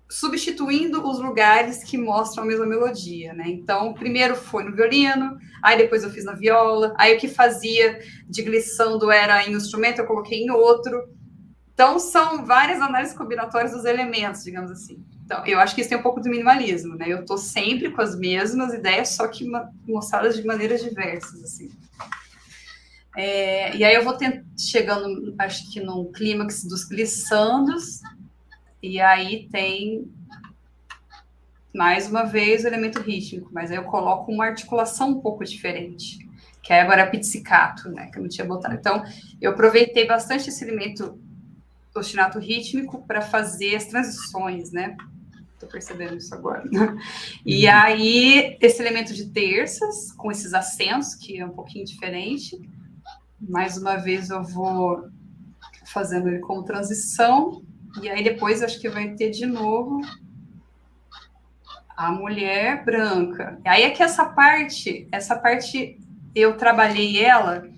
substituindo os lugares que mostram a mesma melodia, né? Então, primeiro foi no violino, aí depois eu fiz na viola, aí o que fazia de glissando era em um instrumento, eu coloquei em outro. Então, são várias análises combinatórias dos elementos, digamos assim. Então, eu acho que isso tem um pouco do minimalismo, né? Eu estou sempre com as mesmas ideias, só que mostradas de maneiras diversas, assim. E aí eu vou chegando, acho que num clímax dos glissandos, e aí tem, mais uma vez, o elemento rítmico, mas aí eu coloco uma articulação um pouco diferente, que aí agora é pizzicato, né, que eu não tinha botado. Então, eu aproveitei bastante esse elemento ostinato rítmico para fazer as transições, né? Estou percebendo isso agora. E aí, esse elemento de terças, com esses acentos, que é um pouquinho diferente. Mais uma vez, eu vou fazendo ele como transição. E aí depois acho que vai ter de novo a mulher branca. E aí é que essa parte eu trabalhei ela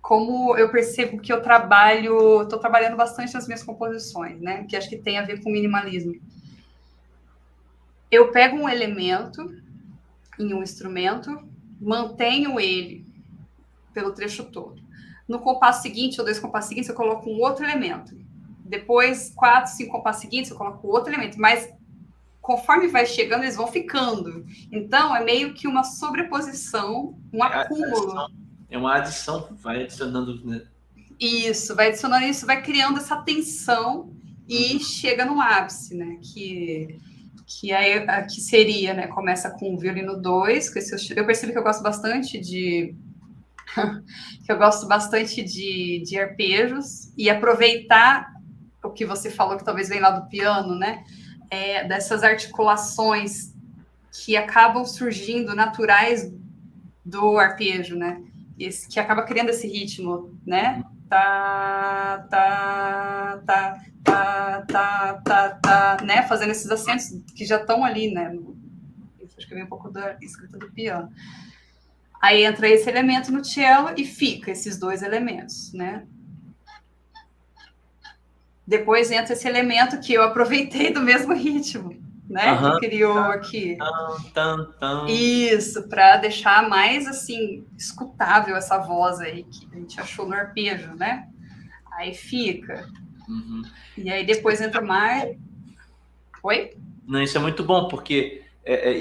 como eu percebo que estou trabalhando bastante nas minhas composições, né? Que acho que tem a ver com minimalismo. Eu pego um elemento em um instrumento, mantenho ele pelo trecho todo. No compasso seguinte ou 2 compassos seguintes, eu coloco um outro elemento. Depois, 4, 5 compassos seguintes, eu coloco outro elemento. Mas, conforme vai chegando, eles vão ficando. Então, é meio que uma sobreposição, um acúmulo. É uma adição, vai adicionando... Né? Isso, vai adicionando isso, vai criando essa tensão e chega no ápice, né? Que aí que seria, né? Começa com o violino 2, eu percebo que eu gosto bastante de arpejos e aproveitar o que você falou, que talvez vem lá do piano, né? Dessas articulações que acabam surgindo naturais do arpejo, né? Que acaba criando esse ritmo, né? Tá, tá, tá. fazendo esses acentos que já estão ali, né? Acho que vem um pouco da escrita do piano. Aí entra esse elemento no cello e fica esses dois elementos, né? Depois entra esse elemento que eu aproveitei do mesmo ritmo, né? Que criou aqui. Isso, para deixar mais, assim, escutável essa voz aí que a gente achou no arpejo, né? Aí fica. E aí depois entra mais... Oi? Não, isso é muito bom, porque...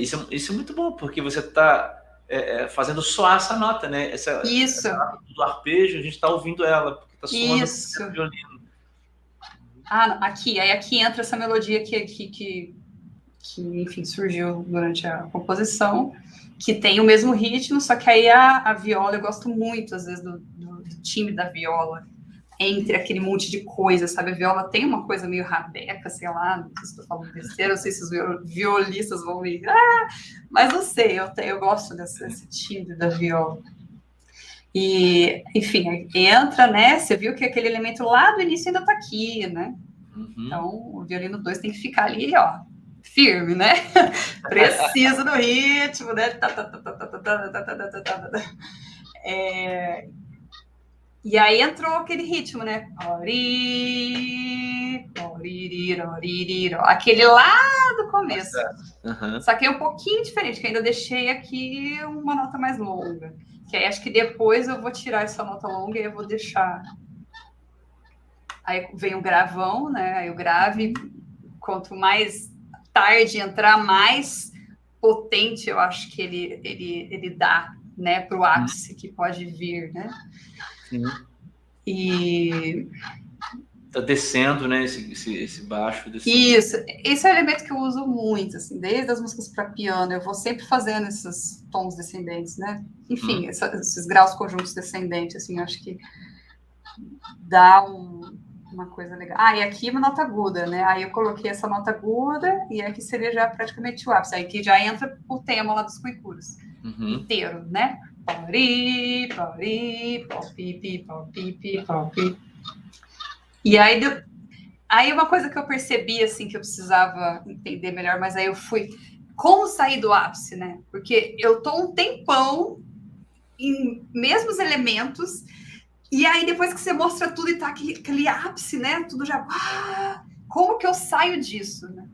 isso é muito bom, porque você está fazendo soar essa nota, né? Isso. Essa nota do arpejo, a gente está ouvindo ela, porque está soando no violino. Aqui entra essa melodia que enfim, surgiu durante a composição, que tem o mesmo ritmo, só que aí a viola, eu gosto muito, às vezes, do timbre da viola, entre aquele monte de coisa, sabe? A viola tem uma coisa meio rabeca, sei lá, não sei se estou falando besteira, não sei se os violistas vão me... mas não sei, eu gosto desse timbre da viola. E, enfim, entra, né? Você viu que aquele elemento lá do início ainda está aqui, né? Então, o violino 2 tem que ficar ali, ó, firme, né? Preciso do ritmo, né? E aí entrou aquele ritmo, né? Aquele lá do começo. Só que é um pouquinho diferente, que ainda deixei aqui uma nota mais longa. Que aí acho que depois eu vou tirar essa nota longa e eu vou deixar. Aí vem o gravão, né? Aí o grave, quanto mais tarde entrar, mais potente eu acho que ele dá, né? Para o ápice que pode vir, né? Sim. E... Tá descendo, né? Esse baixo. Isso. Esse é um elemento que eu uso muito, assim, desde as músicas para piano. Eu vou sempre fazendo esses tons descendentes, né? Enfim, esses graus conjuntos descendentes, assim, eu acho que dá uma coisa legal. E aqui uma nota aguda, né? Aí eu coloquei essa nota aguda e aqui seria já praticamente o ápice. Aí que já entra o tema lá dos cuicuros inteiro, né? Pauri, pauri, palpipi, palpipi, palpipi. E aí uma coisa que eu percebi, assim, que eu precisava entender melhor, mas aí eu fui... Como sair do ápice, né? Porque eu tô um tempão em mesmos elementos, e aí depois que você mostra tudo e tá aquele ápice, né? Tudo já... como que eu saio disso, né?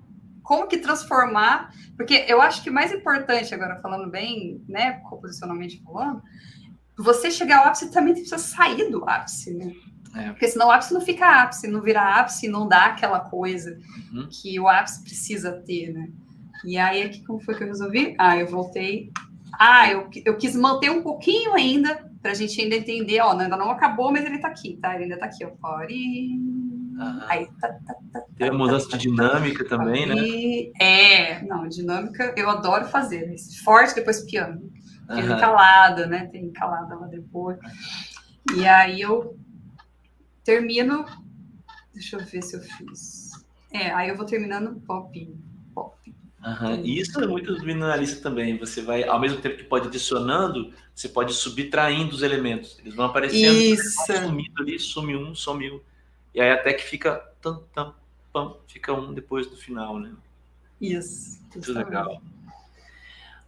Como que transformar... Porque eu acho que mais importante, agora falando bem, né? Composicionalmente falando, você chegar ao ápice também precisa sair do ápice, né? Porque senão o ápice não fica ápice, não vira ápice, não dá aquela coisa que o ápice precisa ter, né? E aí, aqui, como foi que eu resolvi? Eu voltei. Eu quis manter um pouquinho ainda, pra gente ainda entender, ó, ainda não acabou, mas ele tá aqui, tá? Ele ainda tá aqui, ó. Aí, tem a mudança de dinâmica também, né? Não, dinâmica eu adoro fazer, né? Forte, depois piano. Piano calada, né? Tem calada lá depois. E aí eu termino, deixa eu ver se eu fiz. Aí eu vou terminando pop. E isso é muito do minimalista também. Você vai, ao mesmo tempo que pode adicionando, você pode subtraindo os elementos. Eles vão aparecendo, eles vão sumindo ali, some um, some um. E aí até que fica fica um depois do final, né? Isso. Muito legal.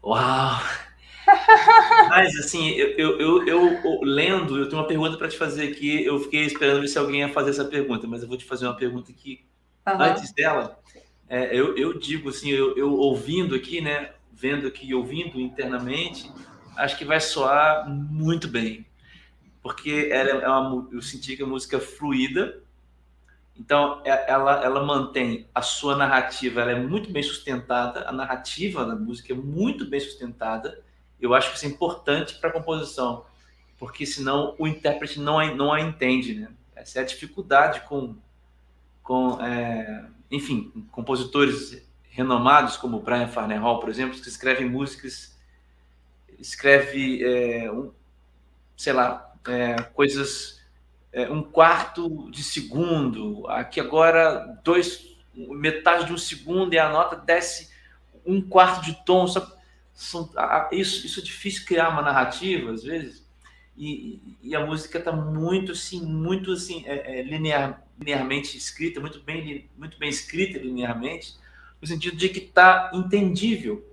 Uau! Mas, assim, eu lendo, eu tenho uma pergunta para te fazer aqui. Eu fiquei esperando ver se alguém ia fazer essa pergunta, mas eu vou te fazer uma pergunta aqui. Antes dela, eu digo assim, eu ouvindo aqui, né? Vendo aqui e ouvindo internamente, acho que vai soar muito bem. Porque eu senti que a música é fluida. Então, ela mantém a sua narrativa, ela é muito bem sustentada. A narrativa da música é muito bem sustentada. Eu acho que isso é importante para a composição, porque senão o intérprete não a entende, né? Essa é a dificuldade enfim, compositores renomados como Brian Farner Hall, por exemplo, que escrevem músicas, sei lá, coisas um quarto de segundo, aqui agora metade de um segundo e a nota desce um quarto de tom. Isso é difícil criar uma narrativa às vezes, e a música está muito assim linearmente escrita, muito bem escrita linearmente, no sentido de que está entendível,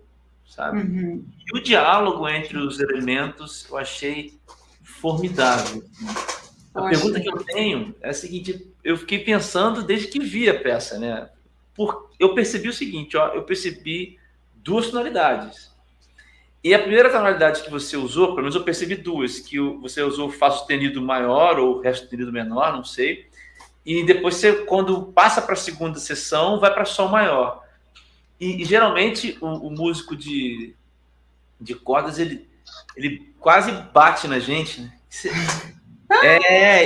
sabe? Uhum. E o diálogo entre os elementos eu achei formidável. A pergunta que eu tenho é a seguinte: eu fiquei pensando desde que vi a peça, né? Eu percebi o seguinte, ó, eu percebi duas tonalidades. E a primeira tonalidade que você usou, pelo menos eu percebi duas, que você usou Fá sustenido maior ou Ré sustenido menor, não sei. E depois você, quando passa para a segunda sessão, vai para Sol maior. E geralmente o músico de cordas, ele quase bate na gente, né?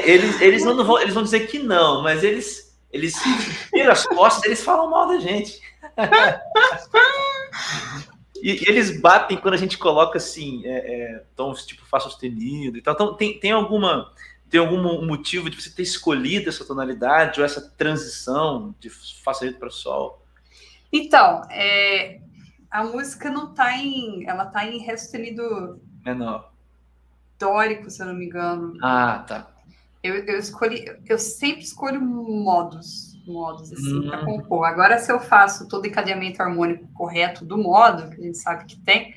Eles vão dizer que não, mas eles pelas costas, eles falam mal da gente. E eles batem quando a gente coloca assim, tons tipo Fá sustenido e tal. Então, tem algum motivo de você ter escolhido essa tonalidade ou essa transição de Fá sustenido para Sol? Então, a música não está ela está em Ré sustenido menor, dórico, se eu não me engano. Ah, tá. Eu sempre escolho modos assim, para compor. Agora, se eu faço todo o encadeamento harmônico correto do modo, que a gente sabe que tem,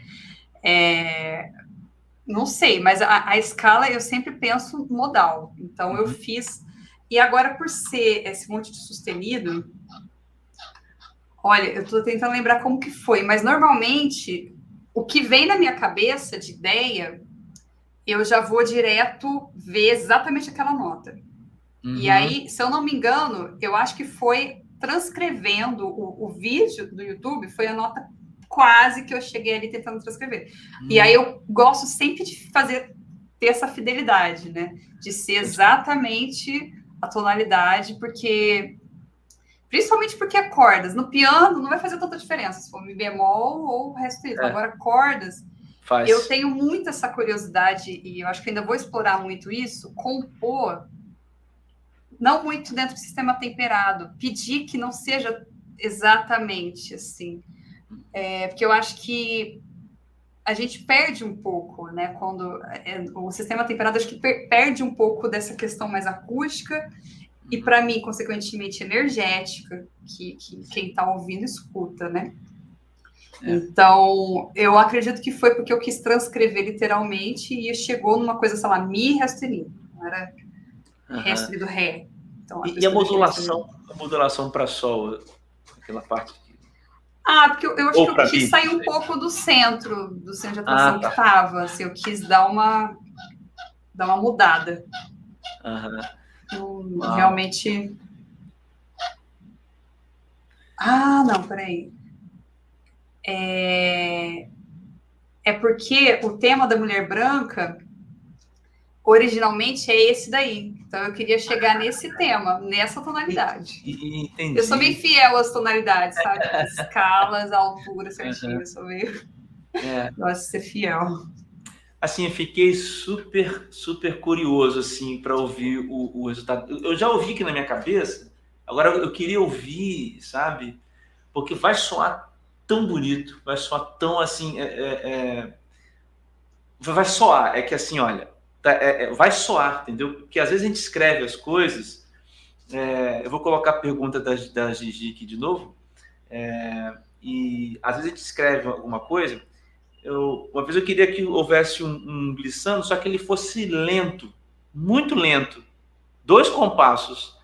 não sei, mas a escala eu sempre penso modal. Então, eu fiz. E agora, por ser esse monte de sustenido, olha, eu estou tentando lembrar como que foi, mas normalmente o que vem na minha cabeça de ideia, eu já vou direto ver exatamente aquela nota. E aí, se eu não me engano, eu acho que foi transcrevendo o vídeo do YouTube, foi a nota quase que eu cheguei ali tentando transcrever. E aí eu gosto sempre de ter essa fidelidade, né? De ser exatamente a tonalidade, principalmente porque é cordas. No piano não vai fazer tanta diferença se for mi bemol ou ré sustenido. Agora, cordas, eu tenho muito essa curiosidade, e eu acho que ainda vou explorar muito isso, compor não muito dentro do sistema temperado, pedir que não seja exatamente assim, porque eu acho que a gente perde um pouco, né, quando o sistema temperado, acho que perde um pouco dessa questão mais acústica e, para mim, consequentemente, energética, que quem está ouvindo escuta, né? Então, eu acredito que foi porque eu quis transcrever literalmente e chegou numa coisa, sei lá, mi, ré sustenido, não era ré sustenido, ré. Então, e a modulação para Sol, aquela parte aqui? Porque eu acho que eu quis sair um pouco do centro de atração que estava. Assim, eu quis dar uma mudada. Realmente. Não, peraí. É porque o tema da mulher branca originalmente é esse daí. Então eu queria chegar nesse tema, nessa tonalidade. Entendi. Eu sou meio fiel às tonalidades, sabe? As escalas, a altura certinho. Eu sou meio. Gosto de ser fiel. Assim, eu fiquei super, super curioso, assim, para ouvir o resultado. Eu já ouvi aqui na minha cabeça, agora eu queria ouvir, sabe? Porque vai soar tão bonito, vai soar tão, assim, vai soar, é que assim, olha, vai soar, entendeu? Porque às vezes a gente escreve as coisas, eu vou colocar a pergunta da Gigi aqui de novo, e às vezes a gente escreve alguma coisa. Uma vez eu queria que houvesse um glissando, só que ele fosse lento, muito lento, 2 compassos.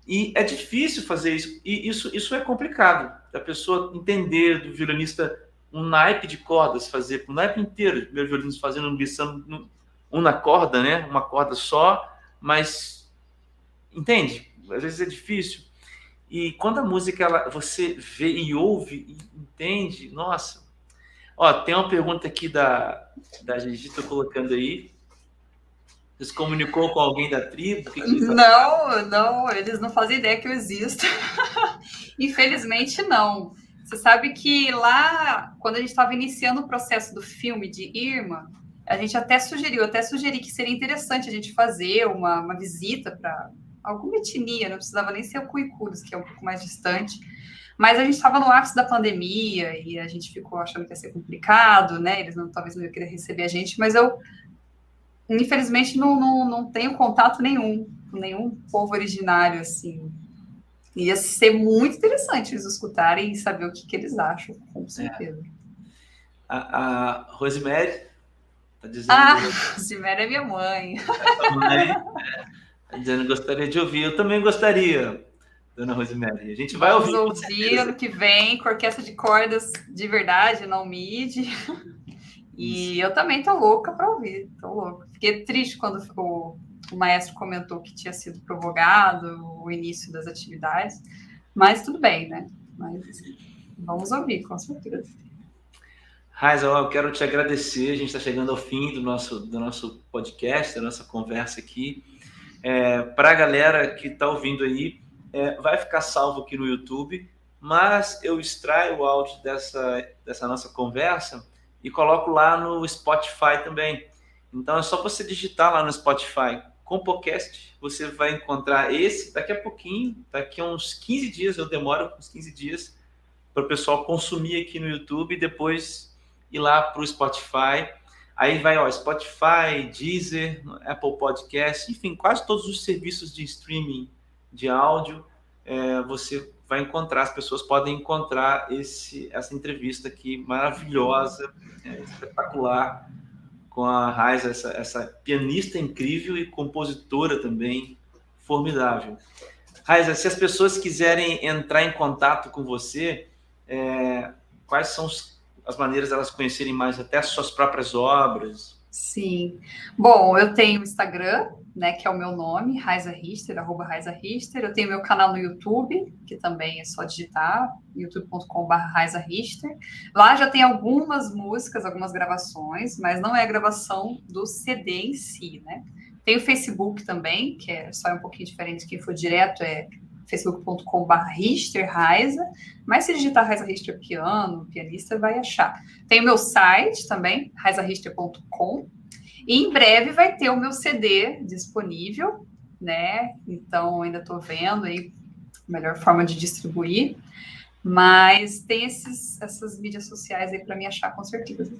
E é difícil fazer isso. E isso é complicado, da pessoa entender, do violinista, um naipe de cordas, fazer um naipe inteiro, de primeiro violino fazendo um glissando, na corda, né? Uma corda só, mas entende? Às vezes é difícil. E quando a música você vê e ouve e entende, nossa. Tem uma pergunta aqui da Gigi, estou colocando aí. Você se comunicou com alguém da tribo? Não, eles não fazem ideia que eu existo. Infelizmente, não. Você sabe que lá, quando a gente estava iniciando o processo do filme de Irma, a gente até sugeri que seria interessante a gente fazer uma visita para alguma etnia, não precisava nem ser o Cuicudos, que é um pouco mais distante. Mas a gente estava no ápice da pandemia e a gente ficou achando que ia ser complicado, né? Eles talvez não iam querer receber a gente, mas eu, infelizmente, não tenho contato nenhum com nenhum povo originário, assim. ia ser muito interessante eles escutarem e saber o que eles acham, com certeza. A Rosemary está dizendo... Rosemary é minha mãe. A mãe está dizendo, gostaria de ouvir. Eu também gostaria, dona Rosemary. A gente vai ouvir. Vamos ouvir ano que vem, com orquestra de cordas de verdade, não MIDI. E eu também tô louca para ouvir, tô louca. Fiquei triste quando o maestro comentou que tinha sido prorrogado o início das atividades, mas tudo bem, né? Mas vamos ouvir, com certeza. Raiza, eu quero te agradecer, a gente está chegando ao fim do nosso podcast, da nossa conversa aqui. Para a galera que está ouvindo aí, vai ficar salvo aqui no YouTube, mas eu extraio o áudio dessa nossa conversa e coloco lá no Spotify também. Então é só você digitar lá no Spotify Compocast, você vai encontrar esse daqui a pouquinho, daqui a uns 15 dias, eu demoro uns 15 dias para o pessoal consumir aqui no YouTube e depois ir lá para o Spotify. Aí vai, Spotify, Deezer, Apple Podcast, enfim, quase todos os serviços de streaming de áudio, você vai encontrar, as pessoas podem encontrar essa entrevista aqui maravilhosa, espetacular, com a Raiza, essa pianista incrível e compositora também formidável. Raiza, se as pessoas quiserem entrar em contato com você, quais são as maneiras de elas conhecerem mais até as suas próprias obras? Sim. Bom, eu tenho o Instagram, né, que é o meu nome, Raiza Richter, @RaizaRichter. Eu tenho meu canal no YouTube, que também é só digitar, youtube.com/Raiza Richter. Lá já tem algumas músicas, algumas gravações, mas não é a gravação do CD em si, né? Tem o Facebook também, que é só um pouquinho diferente, quem for direto é facebook.com/Richter Raiza, mas se digitar Raiza Richter piano, pianista, vai achar. Tem o meu site também, raizarichter.com, e em breve vai ter o meu CD disponível, né? Então ainda estou vendo aí a melhor forma de distribuir, mas tem essas mídias sociais aí para me achar com certeza.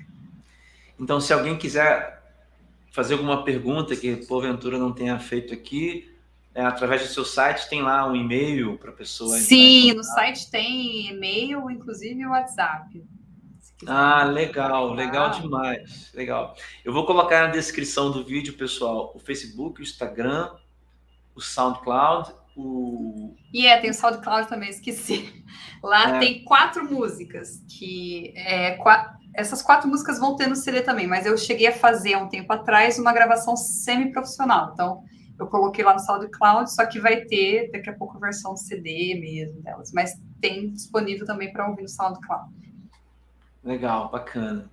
Então, se alguém quiser fazer alguma pergunta que porventura não tenha feito aqui, através do seu site tem lá um e-mail para a pessoa? Sim, no site tem e-mail, inclusive o WhatsApp. Legal demais, legal. Eu vou colocar na descrição do vídeo, pessoal, o Facebook, o Instagram, o SoundCloud, tem o SoundCloud também, esqueci. Lá tem 4 músicas, essas 4 músicas vão ter no CD também, mas eu cheguei a fazer há um tempo atrás uma gravação semi-profissional, então eu coloquei lá no SoundCloud, só que vai ter daqui a pouco a versão CD mesmo delas, mas tem disponível também para ouvir no SoundCloud. Legal, bacana.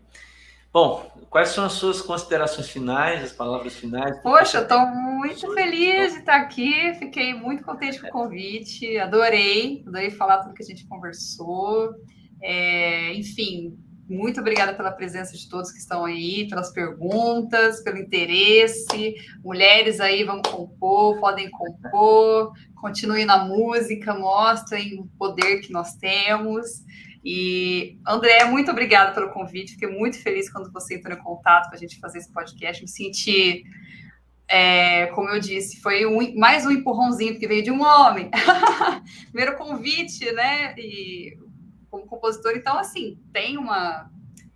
Bom, quais são as suas considerações finais, as palavras finais? Poxa, estou muito feliz de estar aqui, fiquei muito contente com o convite, adorei falar tudo que a gente conversou, enfim, muito obrigada pela presença de todos que estão aí, pelas perguntas, pelo interesse. Mulheres aí vão compor, podem compor, continuem na música, mostrem o poder que nós temos. E, André, muito obrigada pelo convite. Fiquei muito feliz quando você entrou em contato com a gente fazer esse podcast. Me senti, como eu disse, foi mais um empurrãozinho, porque veio de um homem. Primeiro convite, né? E como compositor, então, assim,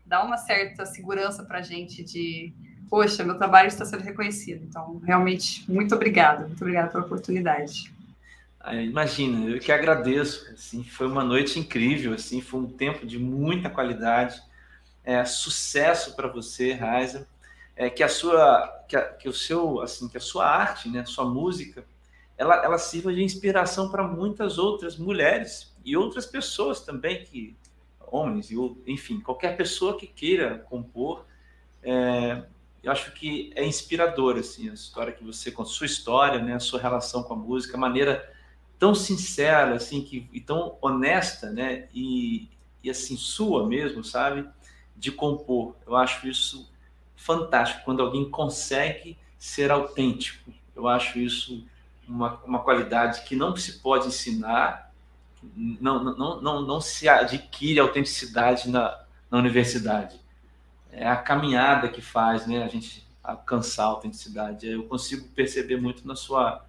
dá uma certa segurança para a gente de, poxa, meu trabalho está sendo reconhecido. Então, realmente, muito obrigada pela oportunidade. Imagina, eu que agradeço, assim, foi uma noite incrível, assim, foi um tempo de muita qualidade, sucesso para você, Raiza, que a sua arte, né, a sua música, ela sirva de inspiração para muitas outras mulheres e outras pessoas também, homens, enfim, qualquer pessoa que queira compor. Eu acho que é inspirador, assim, a história que você conta, a sua história, né, a sua relação com a música, a maneira tão sincera, assim, e tão honesta, né, e assim, sua mesmo, sabe, de compor. Eu acho isso fantástico, quando alguém consegue ser autêntico. Eu acho isso uma qualidade que não se pode ensinar, não se adquire autenticidade na universidade. É a caminhada que faz, né, a gente alcançar a autenticidade. Eu consigo perceber muito na sua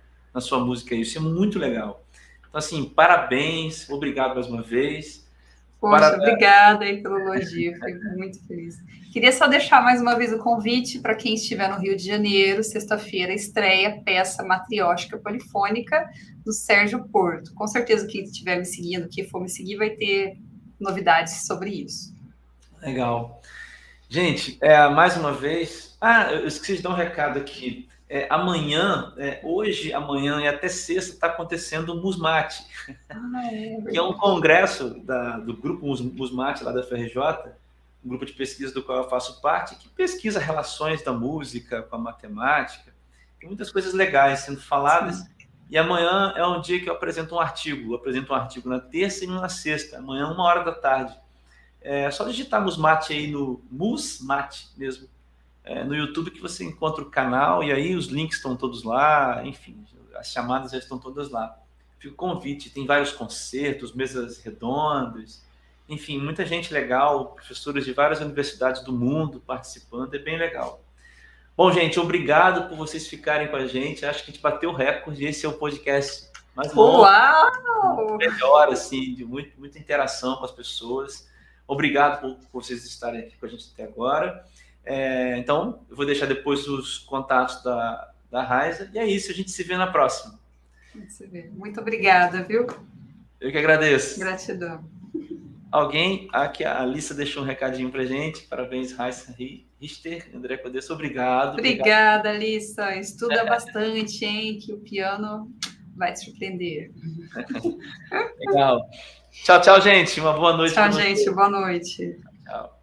música isso. É muito legal. Então, assim, parabéns, obrigado mais uma vez. Poxa, obrigada aí pelo elogio, fiquei muito feliz. Queria só deixar mais uma vez o convite para quem estiver no Rio de Janeiro, sexta-feira, estreia peça Matriótica Polifônica do Sérgio Porto. Com certeza quem estiver me seguindo, quem for me seguir, vai ter novidades sobre isso. Legal. Gente, mais uma vez... eu esqueci de dar um recado aqui. Hoje, amanhã e até sexta está acontecendo o Musmate, que é um congresso do grupo Musmate lá da FRJ, um grupo de pesquisa do qual eu faço parte, que pesquisa relações da música com a matemática. Tem muitas coisas legais sendo faladas. Sim. E amanhã é um dia que eu apresento um artigo. Eu apresento um artigo na terça e na sexta. Amanhã, 13h. É só digitar Musmate aí no Musmate mesmo. No YouTube que você encontra o canal e aí os links estão todos lá, enfim, as chamadas já estão todas lá. Fica o convite, tem vários concertos, mesas redondas, enfim, muita gente legal, professores de várias universidades do mundo participando, é bem legal. Bom, gente, obrigado por vocês ficarem com a gente, acho que a gente bateu o recorde, esse é o podcast mais longo. Uau! Melhor, assim, de muita interação com as pessoas. Obrigado por vocês estarem aqui com a gente até agora. Então, eu vou deixar depois os contatos da Raiza. E é isso, a gente se vê na próxima. Muito obrigada, viu? Eu que agradeço. Gratidão. Alguém? Aqui a Alissa deixou um recadinho pra gente. Parabéns, Raiza Richter, André Codesso. Obrigado. Obrigada, Alissa. Estuda bastante, hein? Que o piano vai te surpreender. Legal. Tchau, tchau, gente. Uma boa noite. Tchau, gente. Boa noite. Tchau.